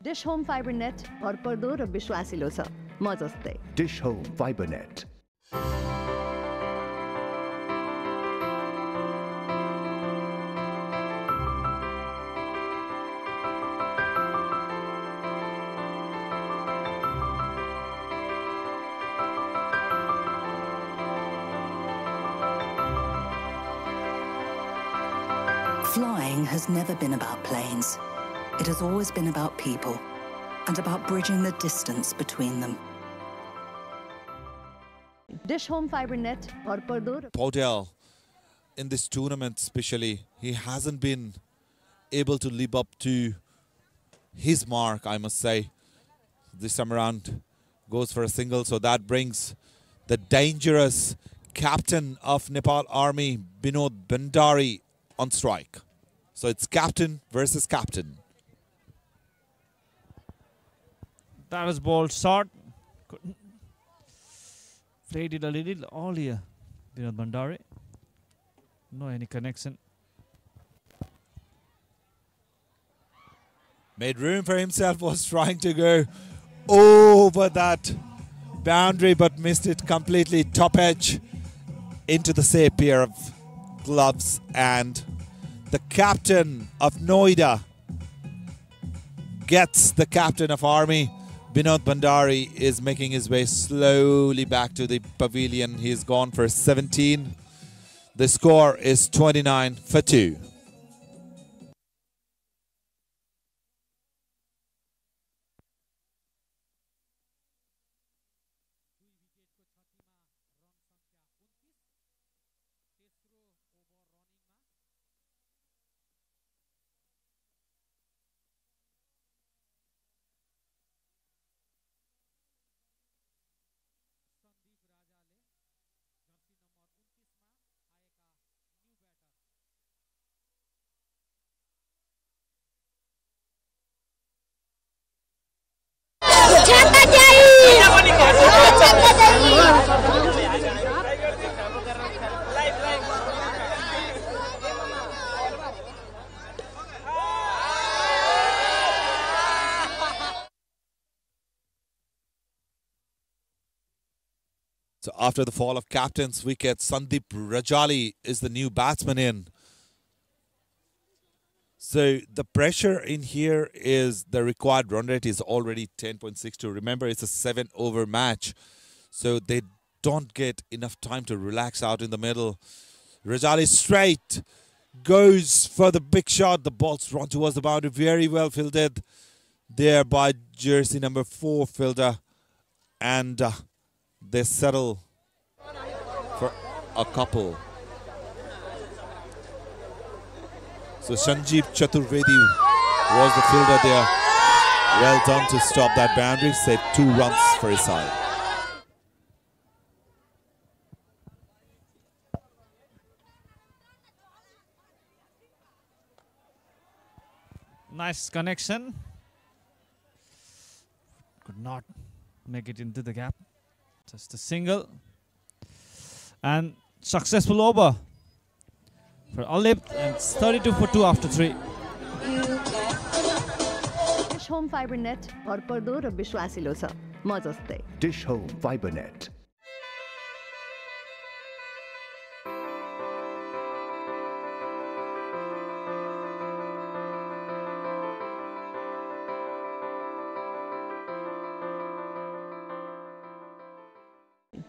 Dish Home Fiber net भरपर्दो र विश्वासिलो छ म जस्तै Dish Home Fiber Net. Flying has never been about planes. It has always been about people and about bridging the distance between them. Dish Home Fiber net भरपर्दो र Paudel, in this tournament especially, he hasn't been able to live up to his mark, I must say. This time around goes for a single, so that brings the dangerous captain of Nepal Army, Binod Bhandari, on strike. So it's captain versus captain. That was ball short. Played it a little earlier. Binod Bhandari. No any connection. Made room for himself, was trying to go over that boundary but missed it completely. Top edge into the safe pair of gloves, and the captain of Noida gets the captain of Army. Binod Bhandari is making his way slowly back to the pavilion. He's gone for 17. The score is 29 for 2. So after the fall of captain's wicket, Sandeep Rajali is the new batsman in. So the pressure in here is the required run rate is already 10.62. Remember, it's a 7-over match. So they don't get enough time to relax out in the middle. Rajali straight goes for the big shot. The ball's run towards the boundary. Very well fielded there by jersey number 4 fielder. And they settle for a couple. So Sanjeev Chaturvedi was the fielder there. Well done to stop that boundary, save 2 runs for his side. Nice connection. Could not make it into the gap. Just a single. And successful over for Alip. And it's 32 for 2 after 3. Dish Home Fiber net भरपर्दो र विश्वासिलो छ म जस्तै Dish Home Fiber Net.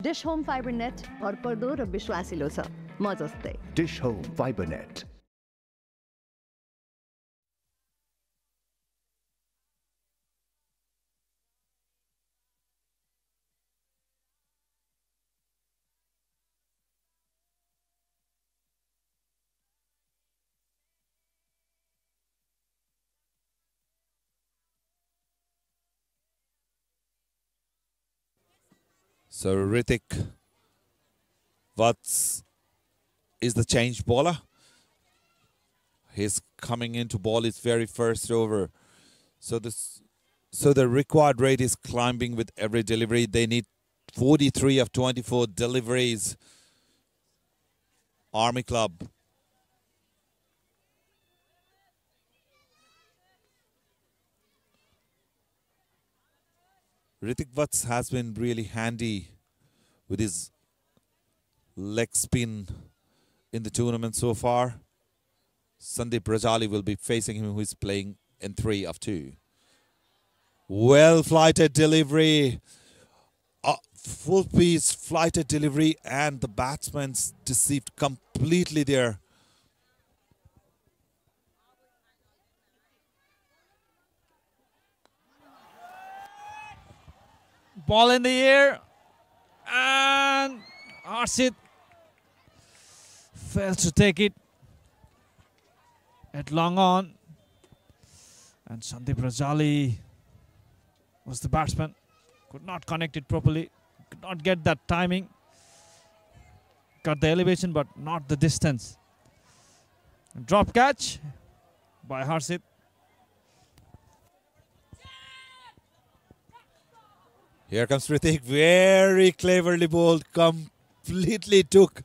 Dish Home Fiber net भरपर्दो र विश्वासिलो छ म जस्तै Dish Home Fiber Net. So Ritik Vats is the change bowler. His coming into ball his very first over. So the required rate is climbing with every delivery. They need 43 of 24 deliveries. Army Club. Ritik Vats has been really handy with his leg spin in the tournament so far. Sandeep Rajali will be facing him, who is playing in 3 of 2. Well flighted delivery. Full piece flighted delivery, and the batsman's deceived completely there. Ball in the air, and Arshid fails to take it at long on, and Sandeep Rajali was the batsman, could not connect it properly, could not get that timing, got the elevation but not the distance. Drop catch by Harshit. Here comes Ritik, very cleverly bowled, completely took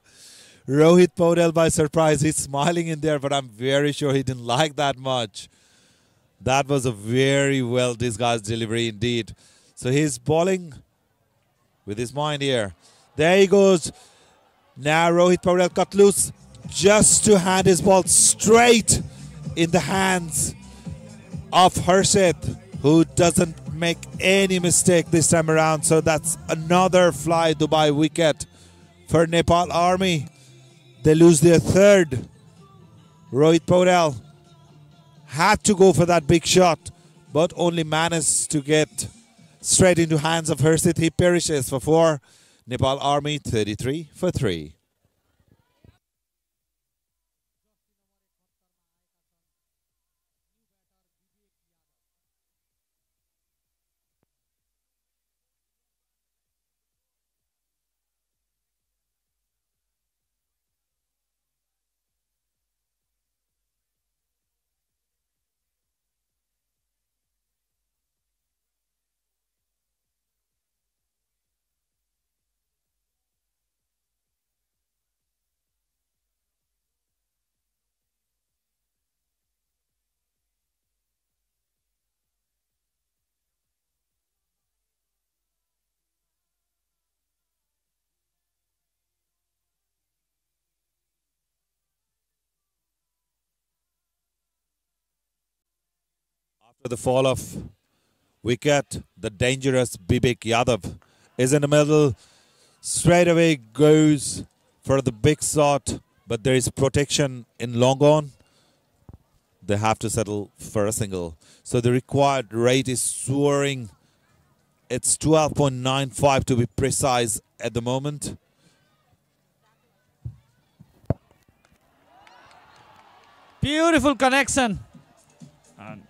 Rohit Paudel by surprise. He's smiling in there, but I'm very sure he didn't like that much. That was a very well disguised delivery indeed. So he's bowling with his mind here. There he goes. Now Rohit Paudel cut loose just to hand his ball straight in the hands of Harshit, who doesn't make any mistake this time around. So that's another fly Dubai wicket for Nepal Army. They lose their 3rd. Rohit Paudel had to go for that big shot, but only managed to get straight into hands of Harshit. He perishes for 4. Nepal Army 33 for 3. After the fall of wicket, the dangerous Bibek Yadav is in the middle. Straight away goes for the big shot, but there is protection in long on. They have to settle for a single. So the required rate is soaring. It's 12.95 to be precise at the moment. Beautiful connection. And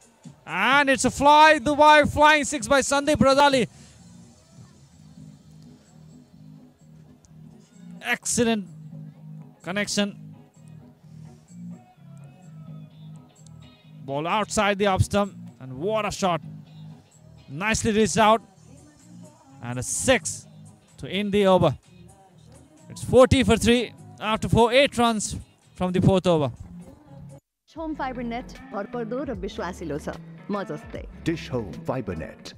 And it's a fly. Dubai flying 6 by Sandeep Razali. Excellent connection. Ball outside the up stump. And what a shot. Nicely reached out. And a 6 to end the over. It's 40 for 3 after 8 runs from the 4th over. Home Fiber net भरपर्दो र विश्वासिलो छ म जस्तै Dish Home Fiber Net.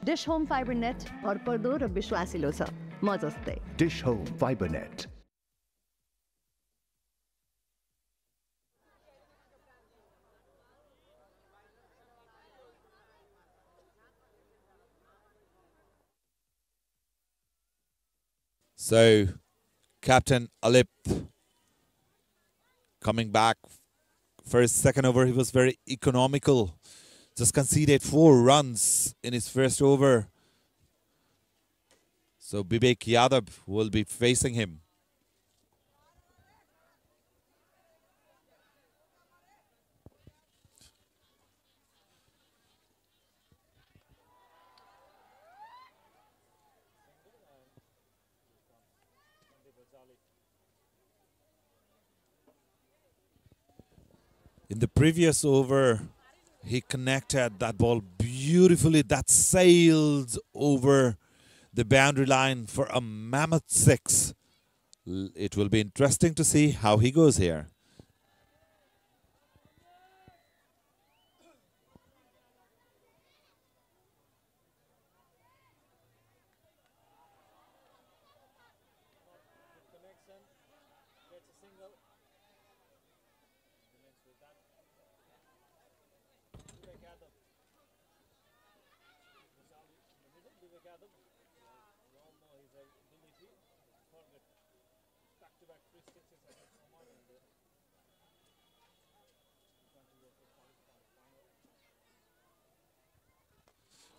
Dish Home Fiber net भरपर्दो र विश्वासिलो छ म जस्तै Dish Home Fiber Net. So, Captain Alip coming back for his second over. He was very economical. Just conceded 4 runs in his first over. So, Bibek Yadav will be facing him. In the previous over, he connected that ball beautifully. That sailed over the boundary line for a mammoth 6. It will be interesting to see how he goes here.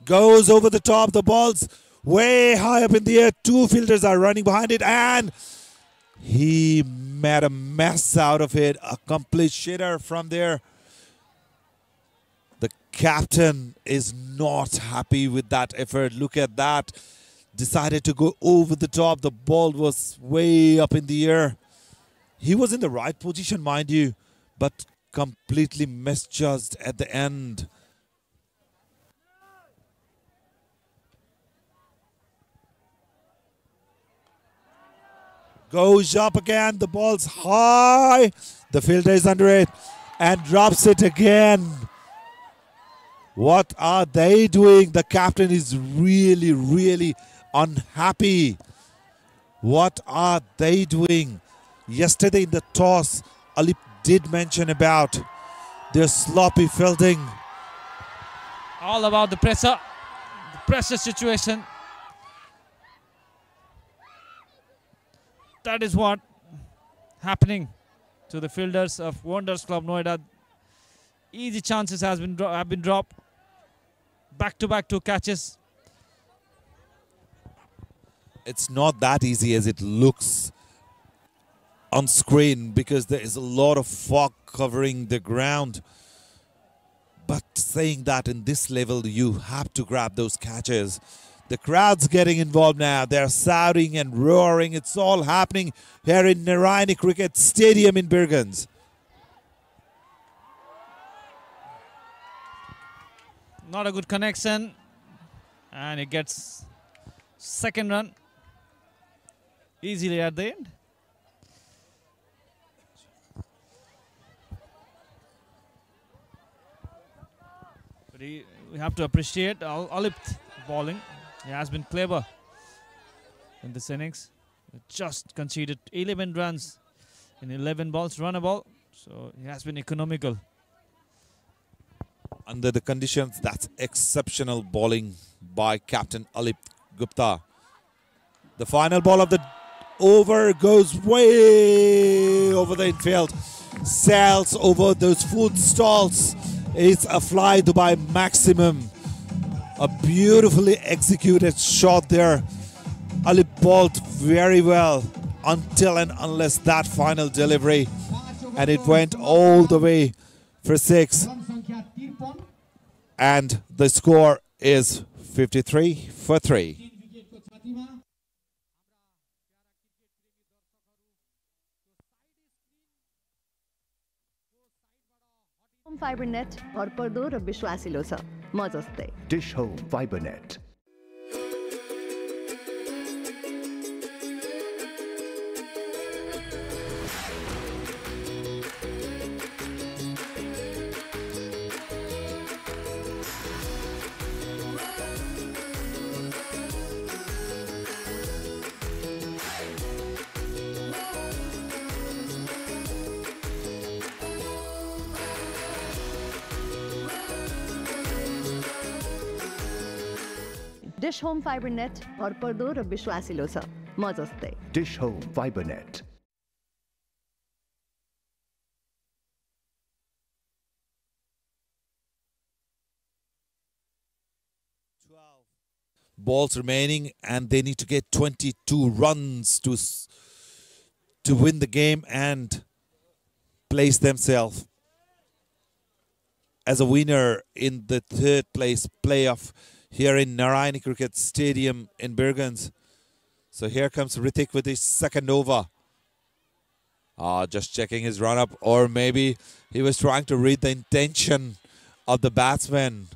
Goes over the top. The ball's way high up in the air. 2 fielders are running behind it, and he made a mess out of it. A complete shitter from there. The captain is not happy with that effort. Look at that. Decided to go over the top. The ball was way up in the air. He was in the right position, mind you, but completely misjudged at the end. Goes up again. The ball's high. The fielder is under it and drops it again. What are they doing? The captain is really, really unhappy. What are they doing? Yesterday in the toss, Alip did mention about their sloppy fielding. All about the pressure situation. That is what happening to the fielders of Wonders Club Noida. Easy chances have been dropped. Back-to-back 2 catches. It's not that easy as it looks on screen because there is a lot of fog covering the ground. But saying that in this level, you have to grab those catches. The crowd's getting involved now. They're shouting and roaring. It's all happening here in Narayani Cricket Stadium in Birgunj. Not a good connection. And it gets second run easily at the end. But we have to appreciate Alip bowling. He has been clever in this innings. Just conceded 11 runs in 11 balls, run a ball. So he has been economical. under the conditions. That's exceptional bowling by Captain Alip Gupta. The final ball of the over goes way over the infield, sails over those food stalls. It's a fly Dubai maximum. A beautifully executed shot there. Alip bowled very well until and unless that final delivery, and it went all the way for 6, and the score is 53 for 3. Home Fiber net भरपर्दो र विश्वासिलो छ म जस्तै Dish Home Fiber Net. Dish Home Fiber net भरपर्दो र विश्वासिलो छ म जस्तै Dish Home Fiber Net. Balls remaining, and they need to get 22 runs to win the game and place themselves as a winner in the 3rd place playoff here in Narayani Cricket Stadium in Birgunj. So here comes Ritik with his 2nd over. Just checking his run-up, or maybe he was trying to read the intention of the batsman.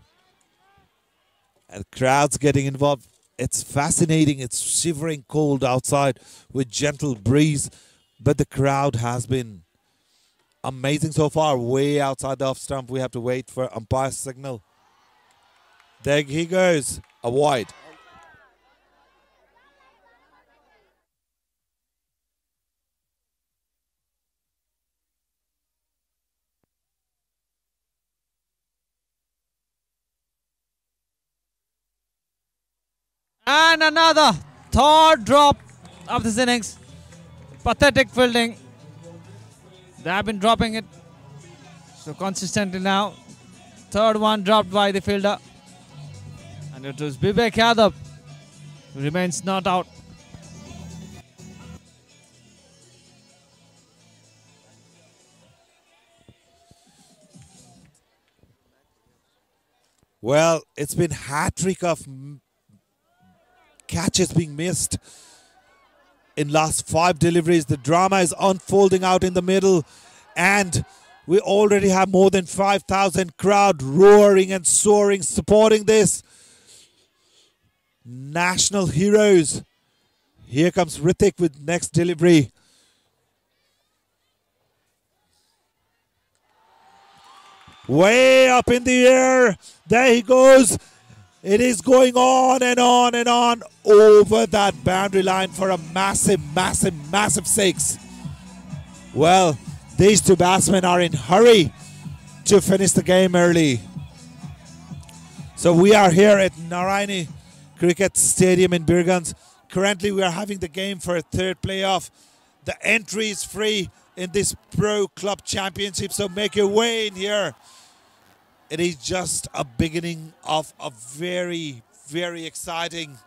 And crowds getting involved. It's fascinating. It's shivering cold outside with gentle breeze. But the crowd has been amazing so far. Way outside the off stump. We have to wait for umpire's signal. There he goes. A wide. And another 3rd drop of this innings. Pathetic fielding. They have been dropping it so consistently now. 3rd one dropped by the fielder. And it was Vivek Yadav who remains not out. Well, it's been hat-trick of catches being missed in last 5 deliveries. The drama is unfolding out in the middle, and we already have more than 5,000 crowd roaring and soaring, supporting this. National heroes. Here comes Ritik with next delivery. Way up in the air. There he goes. It is going on and on and on over that boundary line for a massive, massive, massive 6. Well, these 2 batsmen are in hurry to finish the game early. So we are here at Narayani Cricket Stadium in Birgunj. Currently we are having the game for a 3rd playoff. The entry is free in this Pro Club Championship, so make your way in here. It is just a beginning of a very, very exciting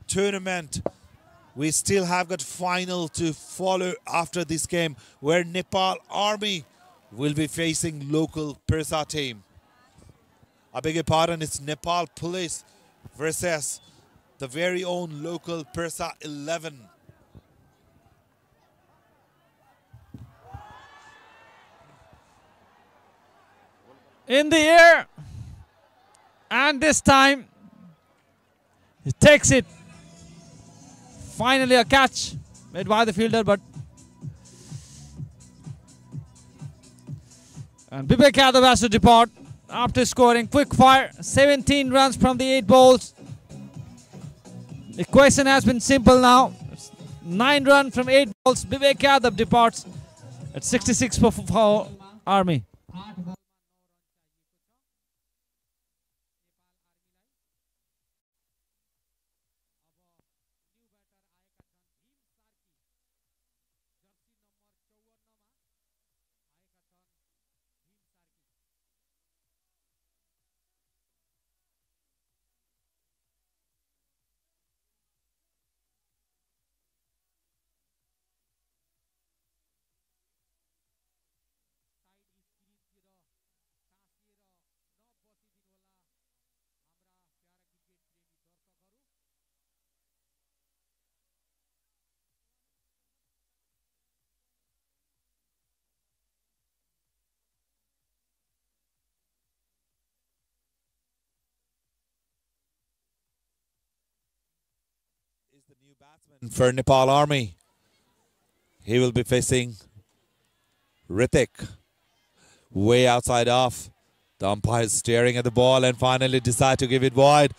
tournament. We still have got final to follow after this game, where Nepal Army will be facing local Persa team. I beg your pardon, it's Nepal Police versus the very own local Persa 11. In the air, and this time he takes it. Finally a catch made by the fielder, but and Vivek Yadav has to depart after scoring quick fire 17 runs from the 8 balls. The question has been simple now. 9 runs from 8 balls. Vivek Yadav departs at 66 for Army. For Nepal Army, he will be facing Ritik. Way outside off. The umpire is staring at the ball and finally decide to give it wide.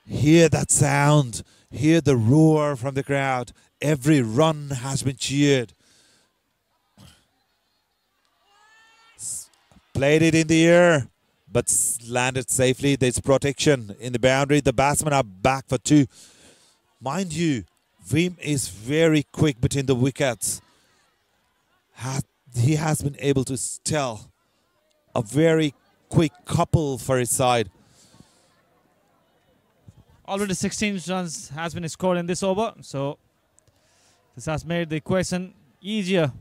Hear that sound. Hear the roar from the crowd. Every run has been cheered. Played it in the air, but landed safely. There's protection in the boundary. The batsmen are back for two. Mind you, Veem is very quick between the wickets. He has been able to tell a very quick couple for his side. Already 16 runs has been scored in this over, so this has made the equation easier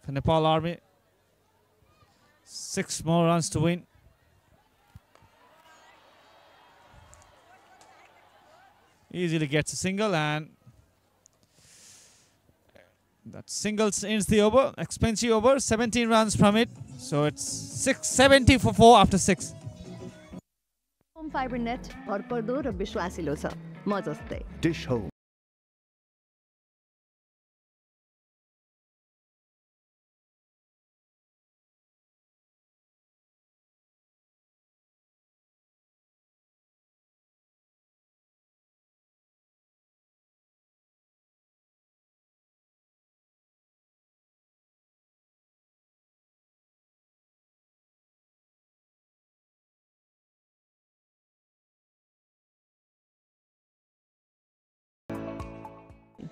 for Nepal Army. 6 more runs to win. Easily gets a single, and that single ends the over. Expensive over, 17 runs from it. So it's 670 for 4 after 6. Home Fiber net भरपर्दो र विश्वासिलो छ म जस्तै Dish Home.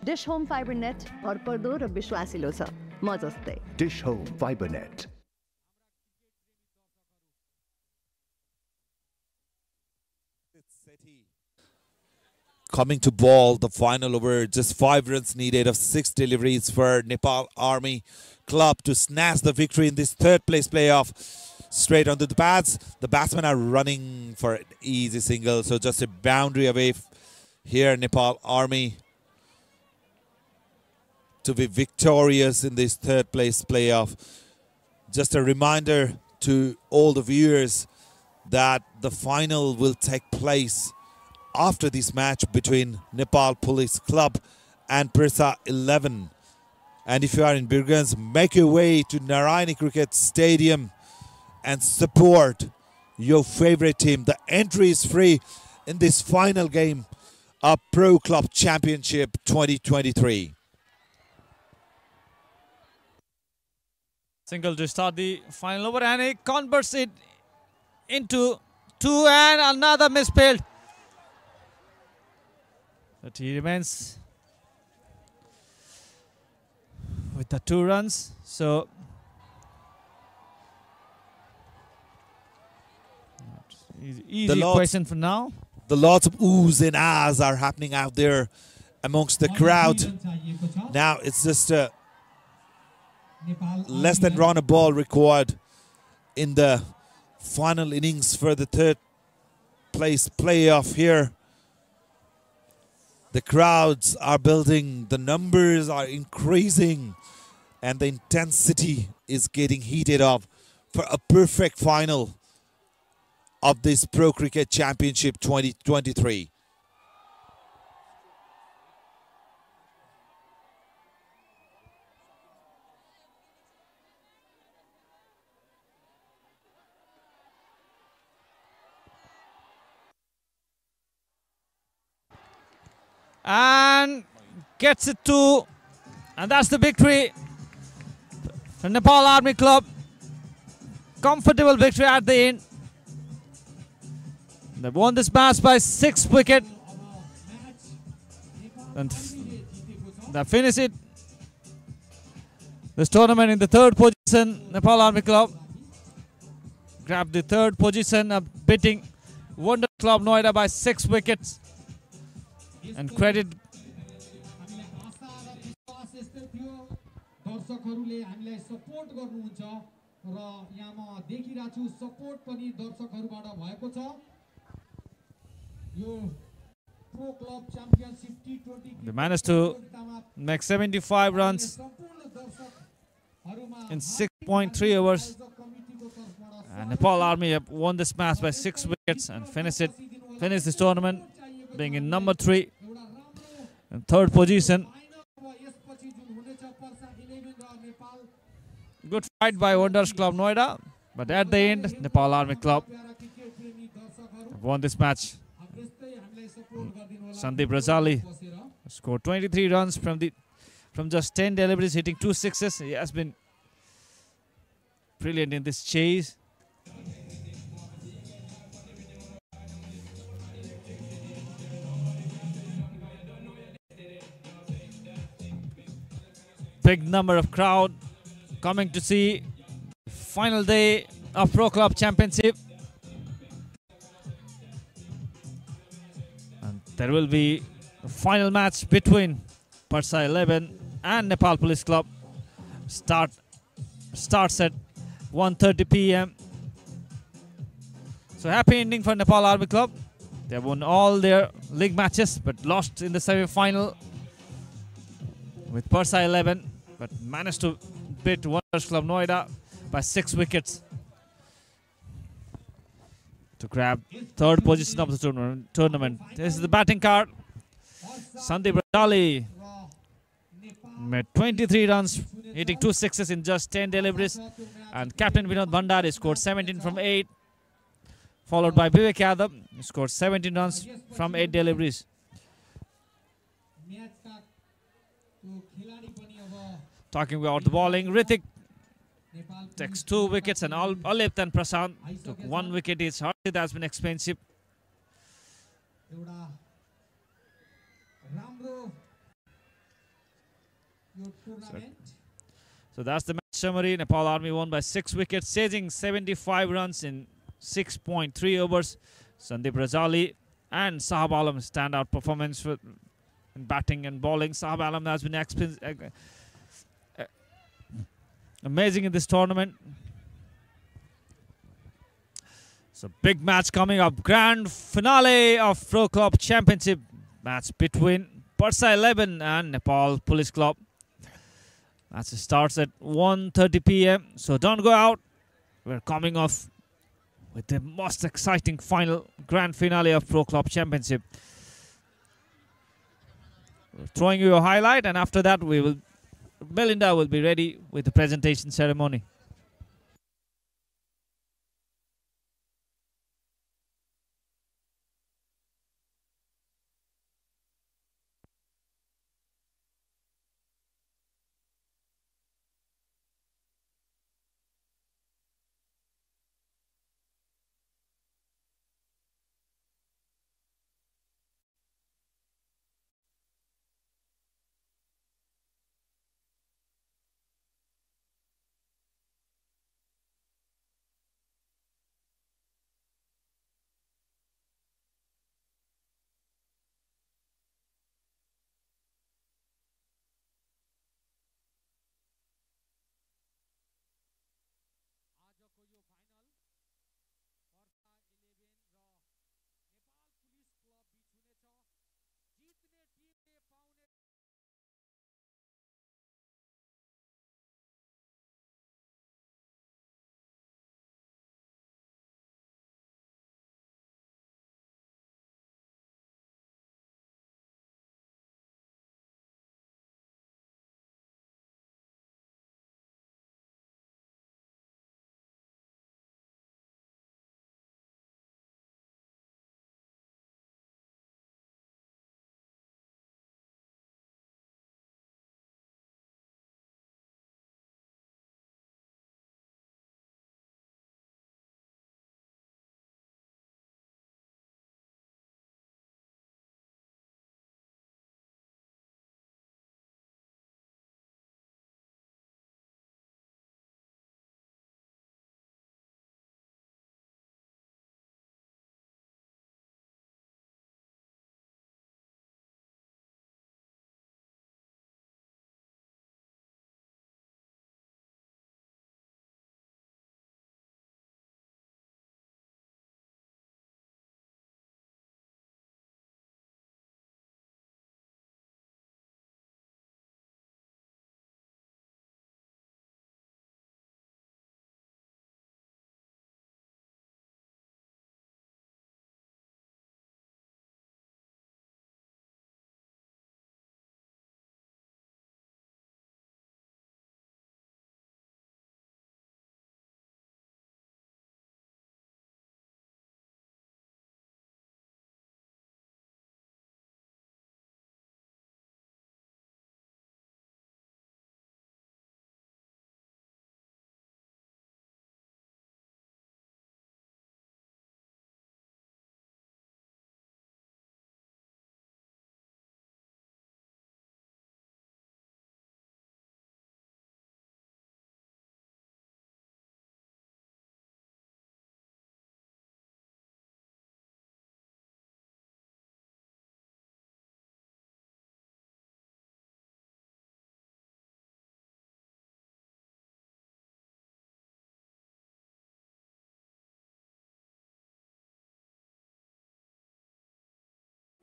Dish Home Fiber net भरपर्दो र विश्वासिलो छ म जस्तै Dish Home Fiber Net. Coming to ball, the final over, just 5 runs needed of 6 deliveries for Nepal Army club to snatch the victory in this third place playoff. Straight onto the pads. The batsmen are running for an easy single, so just a boundary away here, Nepal Army to be victorious in this third place playoff. Just a reminder to all the viewers that the final will take place after this match between Nepal Police Club and Prisa 11. And if you are in Birgunj, make your way to Narayani Cricket Stadium and support your favorite team. The entry is free in this final game of Pro Club Championship 2023. Single to start the final over, and he converts it into 2, and another misspelled. But he remains with the 2 runs. So easy question for now. The lots of oohs and ahs are happening out there amongst the crowd. Now it's just a less than run a ball required in the final innings for the third place playoff here. The crowds are building, the numbers are increasing, and the intensity is getting heated up for a perfect final of this Pro Cricket Championship 2023. And gets it to, and that's the victory for Nepal Army Club. Comfortable victory at the end. They won this match by 6 wickets. And they finish it, this tournament, in the 3rd position. Nepal Army Club grabbed the 3rd position of beating Wonder Club Noida by 6 wickets. And credit they managed to make 75 runs in 6.3 overs. And Nepal Army have won this match by 6 wickets and finished this tournament being in number 3 in third position. Good fight by Wonders Club Noida, but at the end, Nepal Army Club won this match. Sandeep Rajali scored 23 runs from just 10 deliveries, hitting 2 sixes. He has been brilliant in this chase. Big number of crowd coming to see final day of Pro Club Championship. And there will be a final match between Parsa 11 and Nepal Police Club. Starts at 1:30 p.m. So happy ending for Nepal Army Club. They won all their league matches but lost in the semi-final with Parsa 11, but managed to beat Wonders Club Noida by 6 wickets to grab third position of the tournament. This is the batting card. Sandeep Rajali made 23 runs, hitting 2 sixes in just 10 deliveries. And Captain Vinod Bhandari scored 17 from 8. Followed by Vivek Yadav, who scored 17 runs from 8 deliveries. Talking about the bowling, Ritik takes 2 wickets and Alip and Prasad took 1 wicket each. Harshit has been expensive. So that's the match summary. Nepal Army won by 6 wickets, chasing 75 runs in 6.3 overs. Sandeep Rajali and Sahab Alam standout performance in batting and bowling. Sahab Alam has been amazing in this tournament. So big match coming up. Grand finale of Pro Club Championship match between Parsa 11 and Nepal Police Club. Match starts at 1:30 p.m. So don't go out. We're coming off with the most exciting final grand finale of Pro Club Championship. We're throwing you a highlight, and after that Melinda will be ready with the presentation ceremony.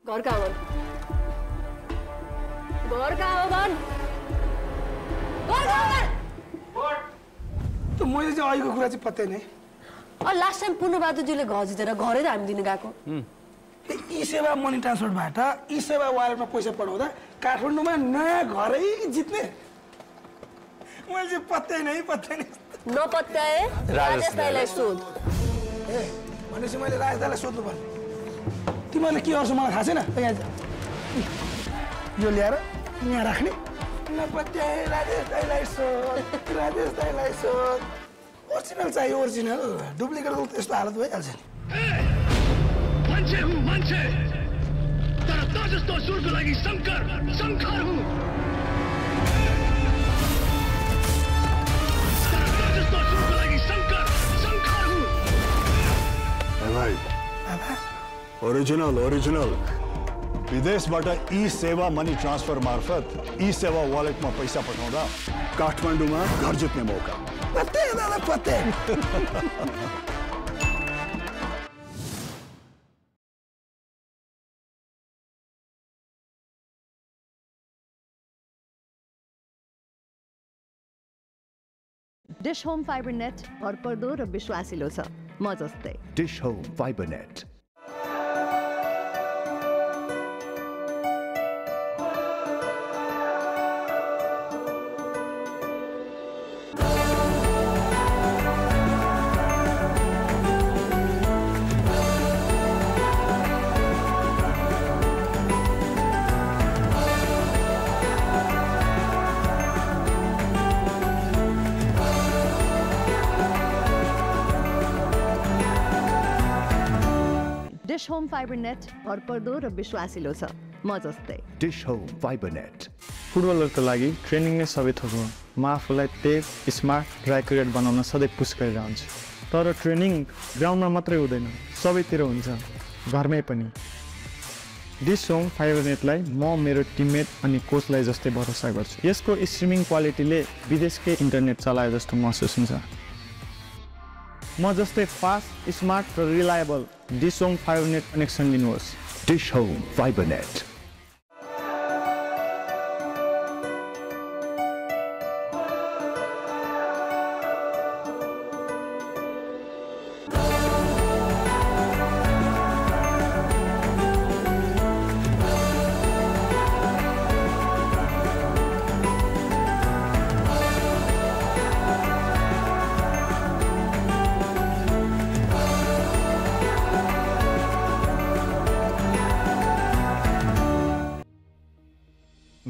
घर कहाँ हो घर कहाँ हो भन् घर कहाँ हो त मैले चाहिँ अहिलेको कुरा चाहिँ पत्तै नै लास्ट टाइम पूर्णबहादुरजीले घर जितेर घरै त हामी दिन गएको ई सेवा मनी ट्रान्सफरबाट ई सेवा वालेटमा पैसा पठाउँदा काठमाडौँमा नयाँ घरै जित्ने मैले चाहिँ पत्तै नै नपत्याए राजेश दाइलाई सोध ए भनेपछि मैले राजेश दाइलाई सोध्नु पर्ने तिमीहरूले के गर्छ मलाई थाहा छैन यो ल्याएर यहाँ राख्ने नपत्याए राजेश दाइलाई सोध ओरिजिनल चाहियो ओरिजिनल डुप्लिकेट त्यस्तो हालत भइहाल्छ नि मान्छे हुँ मान्छे तर त जस्तो सुरको लागि शङ्कर हुँ तर त जस्तो सुरको लागि शङ्कर हुँ ए भाइ ओरिजिनल विदेशबाट ई सेवा मनी ट्रान्सफर मार्फत ई सेवा वालेटमा पैसा पठाउँदा काठमाडौँमा घर जित्ने मौका पत्ते दादा पत्ते डिश होम फाइबर नेट भरपर्दो र विश्वासिलो छ म जस्तै dish Home Fiber net dish Home Fiber net भरपर्दो र विश्वासिलो छ म जस्तै डिश होम फाइबर नेट फुटबलरको लागि ट्रेनिङ नै सबै थोक हो म आफूलाई तेज स्मार्ट र एक्युरेट बनाउन सधैँ पुस गरिरहन्छु तर ट्रेनिङ ग्राउन्डमा मात्रै हुँदैन सबैतिर हुन्छ घरमै पनि डिश होम फाइबर नेटलाई म मेरो टिममेट अनि कोचलाई जस्तै भरोसा गर्छु यसको स्ट्रिमिङ क्वालिटीले विदेशकै इन्टरनेट चलाए जस्तो महसुस हुन्छ म जस्तै फास्ट स्मार्ट र reliable Dish Home Fiber Net connection लिनुहोस् डिश होम फाइबर नेट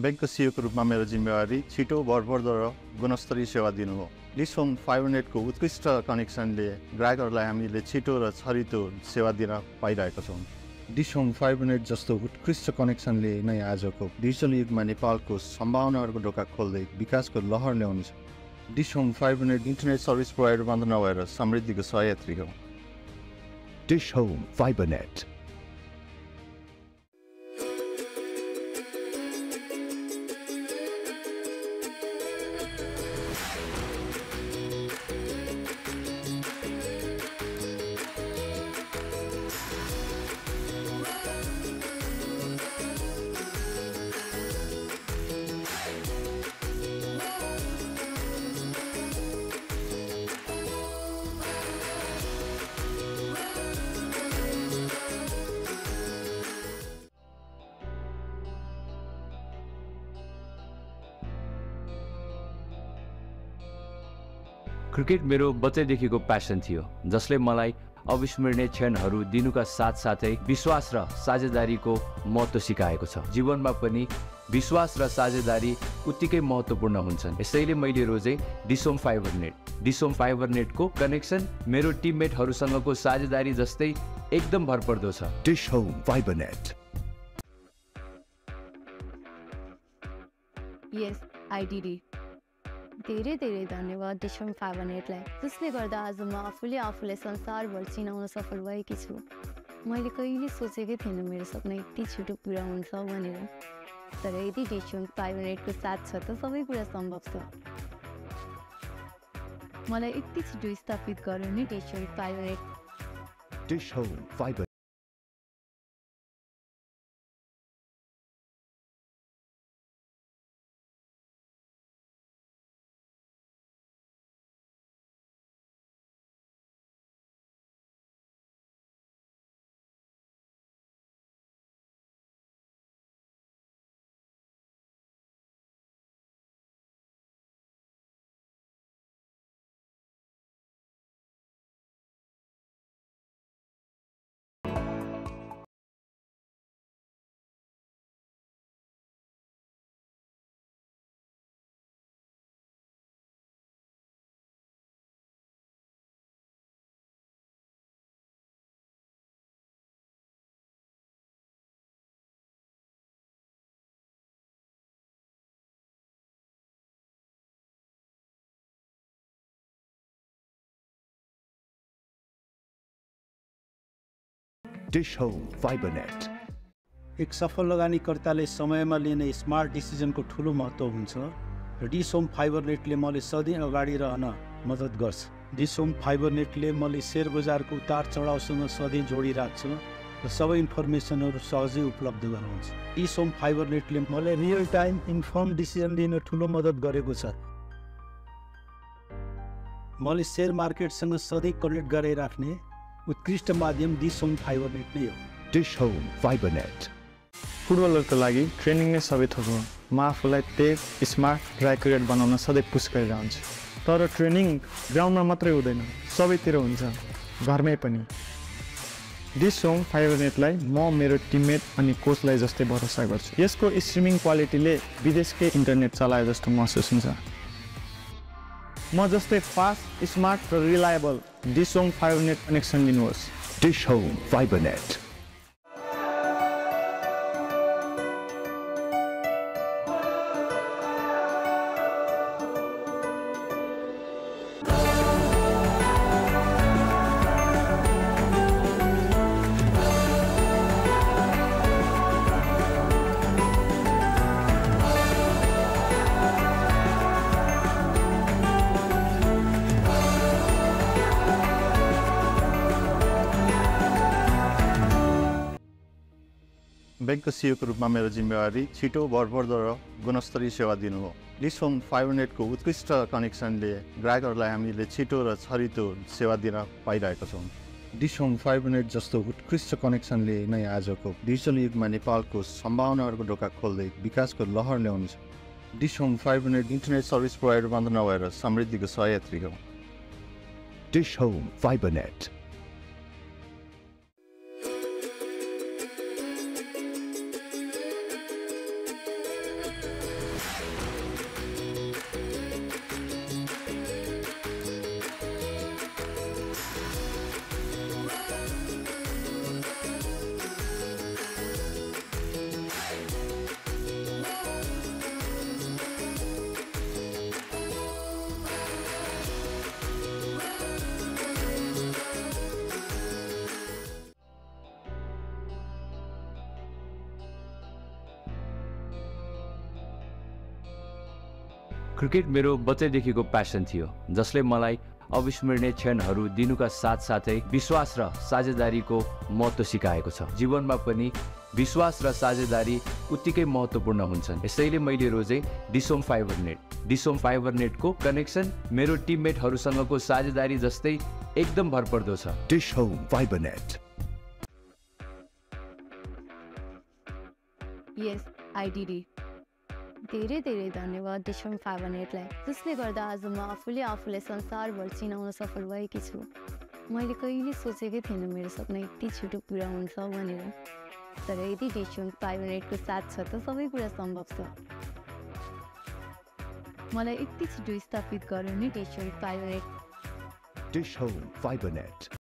ब्याङ्कको सिओको रूपमा मेरो जिम्मेवारी छिटो भरपर्दो र गुणस्तरीय सेवा दिनु हो डिश होम फाइबर नेटको उत्कृष्ट कनेक्सनले ग्राहकहरूलाई हामीले छिटो र छरितो सेवा दिन पाइरहेका छौँ डिश होम फाइबर नेट जस्तो उत्कृष्ट कनेक्सनले नै आजको डिजिटल युगमा नेपालको सम्भावनाहरूको ढोका खोल्दै विकासको लहर ल्याउनेछ dish Home Fiber Net internet service provider मात्र नभएर समृद्धिको सहयात्री हो dish Home Fiber Net cricket मेरो बच्चैदेखिको प्यासन थियो जसले मलाई अविस्मरणीय क्षणहरू दिनुका साथसाथै विश्वास र साझेदारीको महत्त्व सिकाएको छ जीवनमा पनि विश्वास र साझेदारी उत्तिकै महत्त्वपूर्ण हुन्छन् यसैले मैले रोजे डिश होम फाइबर नेटको कनेक्सन मेरो टिममेटहरूसँगको साझेदारी जस्तै एकदम भरपर्दो छ dish Home Fiber Net yes आइडिडी धेरै धेरै धन्यवाद डिश होम फाइबर नेटलाई जसले गर्दा आज म आफूलाई संसारभर चिनाउन सफल भएकी छु मैले कहिले सोचेकै थिइनँ मेरो सपना यति छिटो पुरा हुन्छ भनेर तर यदि डिश होम फाइबर नेटको साथ छ त सबै कुरा सम्भव छ मलाई यति छिटो स्थापित गर्नु नि dish Home Fiber net dish Home fibre Dish Home FiberNet. एक सफल लगानीकर्ताले समयमा लिने स्मार्ट डिसिजनको ठुलो महत्त्व हुन्छ र डिस होम फाइबरनेटले मलाई सधैँ अगाडि रहन मद्दत गर्छ। डिस होम फाइबरनेटले मलाई शेयर बजारको उतार चढावसँग सधैँ जोडिराख्छ र सबै इन्फर्मेसनहरू सहजै उपलब्ध गराउँछ। डिस होम फाइबरनेटले मलाई रियल टाइम इन्फर्म डिसिजन लिन ठुलो मद्दत गरेको छ। मलाई शेयर मार्केटसँग सधैँ कनेक्ट गराइराख्ने उत्कृष्ट माध्यम डिस होम फाइबरनेट नै हो। Dish Home FiberNet. फुटबलरको लागि ट्रेनिङ नै सबै थोक हो। म आफूलाई तेज स्मार्ट र एक्युरेट बनाउन सधैँ पुस गरिरहन्छु। तर ट्रेनिङ ग्राउन्डमा मात्रै हुँदैन, सबैतिर हुन्छ, घरमै पनि। डिस होम फाइबरनेटलाई म मेरो टिममेट अनि कोचलाई जस्तै भरोसा गर्छु। यसको स्ट्रिमिङ क्वालिटीले विदेशकै इन्टरनेट चलाए जस्तो महसुस हुन्छ। म जस्तै फास्ट, स्मार्ट र reliable Dish Home Fibernet connection लिनुहोस्। Dish Home FiberNet. ब्याङ्कको सिइओको रूपमा मेरो जिम्मेवारी छिटो भरपर्दो र गुणस्तरीय सेवा दिनु हो। डिस होम फाइबरनेटको उत्कृष्ट कनेक्सनले ग्राहकहरूलाई हामीले छिटो र छरितो सेवा दिन पाइरहेका छौँ। डिस होम फाइबरनेट जस्तो उत्कृष्ट कनेक्सनले नै आजको डिजिटल युगमा नेपालको सम्भावनाहरूको ढोका खोल्दै विकासको लहर ल्याउनेछ। Dish Home FiberNet internet service provider मात्र नभएर समृद्धिको सहयात्री हो। Dish Home FiberNet. क्रिकेट मेरो बच्चैदेखिको प्यासन थियो, जसले मलाई अविस्मरणीय क्षणहरू दिनुका साथसाथै विश्वास र साझेदारीको महत्त्व सिकाएको छ। जीवनमा पनि विश्वास र साझेदारी उत्तिकै महत्त्वपूर्ण हुन्छन्। यसैले मैले रोजे Dish Home FiberNet. Dish Home फाइबरनेटको कनेक्सन मेरो टिममेटहरूसँगको साझेदारी जस्तै एकदम भरपर्दो छ। Dish Home FiberNet. Yes, I did it. धेरै धेरै धन्यवाद डिस होम फाइबरनेटलाई, जसले गर्दा आज म आफूलाई संसारभर चिनाउन सफल भएकी छु। मैले कहिले सोचेकै थिइनँ मेरो सपना यति छिटो पुरा हुन्छ भनेर। तर यदि डिस होम फाइबरनेटको साथ छ त सबै कुरा सम्भव छ। मलाई यति छिटो स्थापित गर्नु नि Dish Home FiberNet. Dish Home FiberNet.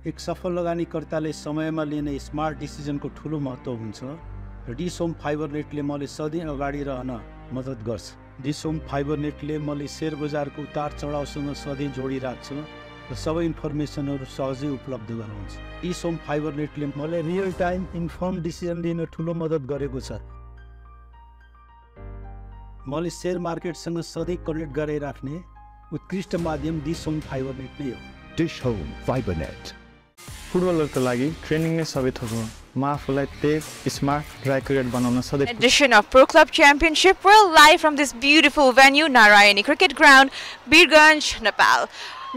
एक सफल लगानीकर्ताले समयमा लिने स्मार्ट डिसिजनको ठुलो महत्त्व हुन्छ र डिस होम फाइबरनेटले मलाई सधैँ अगाडि रहन मद्दत गर्छ। डिस होम फाइबरनेटले मलाई शेयर बजारको उतार चढावसँग सधैँ जोडिराख्छ र सबै इन्फर्मेसनहरू सहजै उपलब्ध गराउँछ। डिस होम फाइबरनेटले मलाई रियल टाइम इन्फर्म डिसिजन लिन ठुलो मद्दत गरेको छ। मलाई शेयर मार्केटसँग सधैँ कनेक्ट गराइराख्ने उत्कृष्ट माध्यम डिस होम फाइबरनेट नै हो। Dish Home FiberNet. फुटबलरको लागि ट्रेनिङ नै सबै थोक हो म आफूलाई तेज स्मार्ट र एक्युरेट बनाउन सधैँ Edition of Pro Club Championship. We're live from this beautiful venue, Narayani Cricket Ground, Birgunj, Nepal.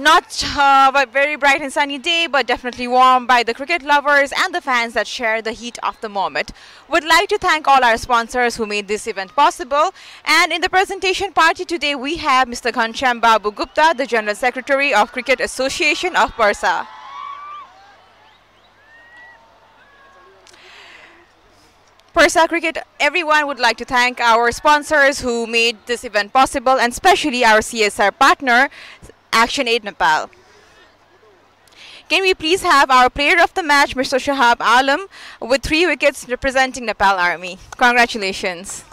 Not a very bright and sunny day, but definitely warm by the cricket lovers and the fans that share the heat of the moment. Would like to thank all our sponsors who made this event possible. And in the presentation party today, we have Mr. Ghanshyam Babu Gupta, the General Secretary of Cricket Association of Parsa. Parsa Cricket, everyone would like to thank our sponsors who made this event possible, and especially our CSR partner, Action Aid Nepal. Can we please have our player of the match, Mr. Shahab Alam, with 3 wickets representing Nepal Army. Congratulations.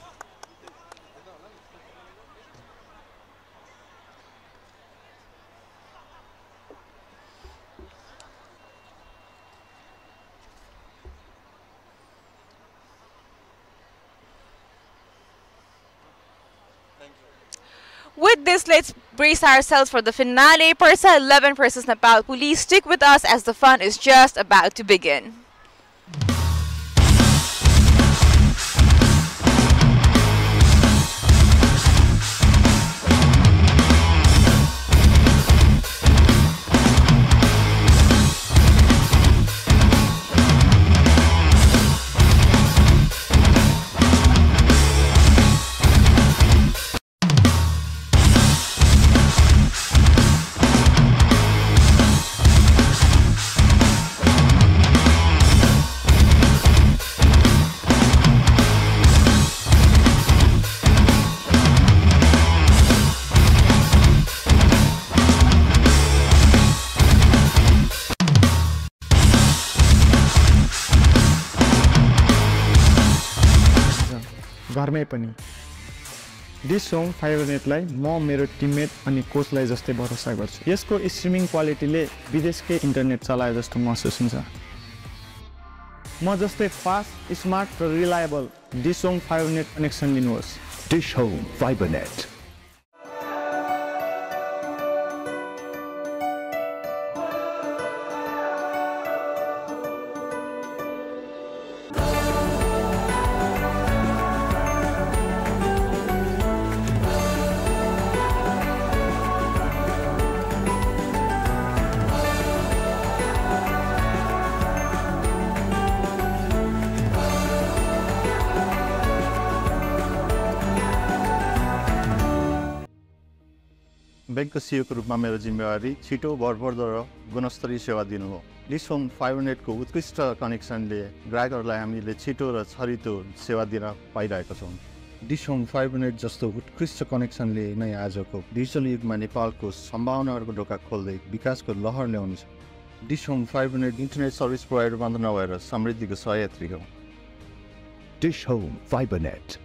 With this, let's brace ourselves for the finale. Parsa 11 versus Nepal Police. Stick with us as the fun is just about to begin. घरमै पनि dish Home fibre नेटलाई म मेरो टिममेट अनि कोचलाई जस्तै भरोसा गर्छु। यसको स्ट्रिमिङ क्वालिटीले विदेशकै इन्टरनेट चलाए जस्तो महसुस हुन्छ। म जस्तै फास्ट, स्मार्ट र reliable Dish Home Fiber Net connection लिनुहोस्। Dish Home Fiber Net. ब्याङ्कको सिइओको रूपमा मेरो जिम्मेवारी छिटो, भरपर्दो र गुणस्तरीय सेवा दिनु हो। डिस होम फाइबर नेटको उत्कृष्ट कनेक्सनले ग्राहकहरूलाई हामीले छिटो र छरितो सेवा दिन पाइरहेका छौँ। डिस होम फाइबर नेट जस्तो उत्कृष्ट कनेक्सनले नै आजको डिजिटल युगमा नेपालको सम्भावनाहरूको ढोका खोल्दै विकासको लहर ल्याउनेछ। Dish Home Fiber Net internet service provider मात्र नभएर समृद्धिको सहयात्री हो। Dish Home Fiber Net.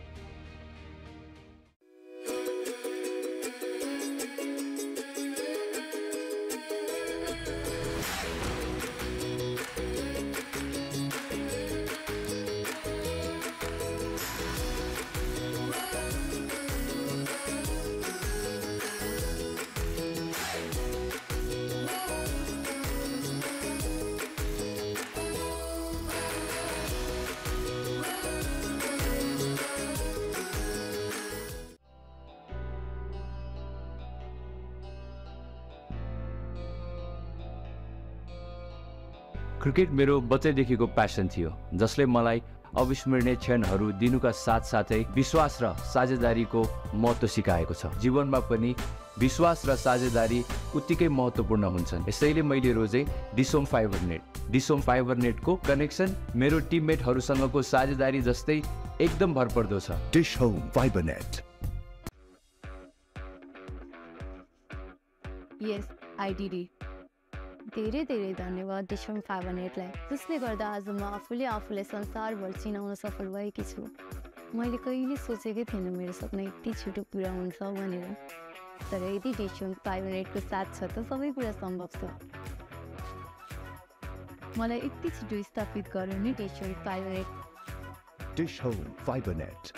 Cricket मेरो बच्चैदेखिको प्यासन थियो, जसले मलाई अविस्मरणीय क्षणहरू दिनुका साथसाथै विश्वास र साझेदारीको महत्त्व सिकाएको छ। जीवनमा पनि विश्वास र साझेदारी उत्तिकै महत्त्वपूर्ण हुन्छन्। यसैले मैले रोजे Dish Home Fiber Net. Dish Home Fiber नेटको कनेक्सन मेरो टिममेटहरूसँगको साझेदारी जस्तै एकदम भरपर्दो छ। Dish Home Fiber Net. Yes, I did it. धेरै धेरै धन्यवाद डिस होम फाइबर नेटलाई, जसले गर्दा आज म आफूलाई संसारभर चिनाउन सफल भएकी छु। मैले कहिले सोचेकै थिइनँ मेरो सपना यति छिटो पुरा हुन्छ भनेर, तर यदि डिस होम फाइबर नेटको साथ छ त सबै कुरा सम्भव छ। मलाई यति छिटो स्थापित गर्नु नि Dish Home Fiber Net. Dish Home Fiber net.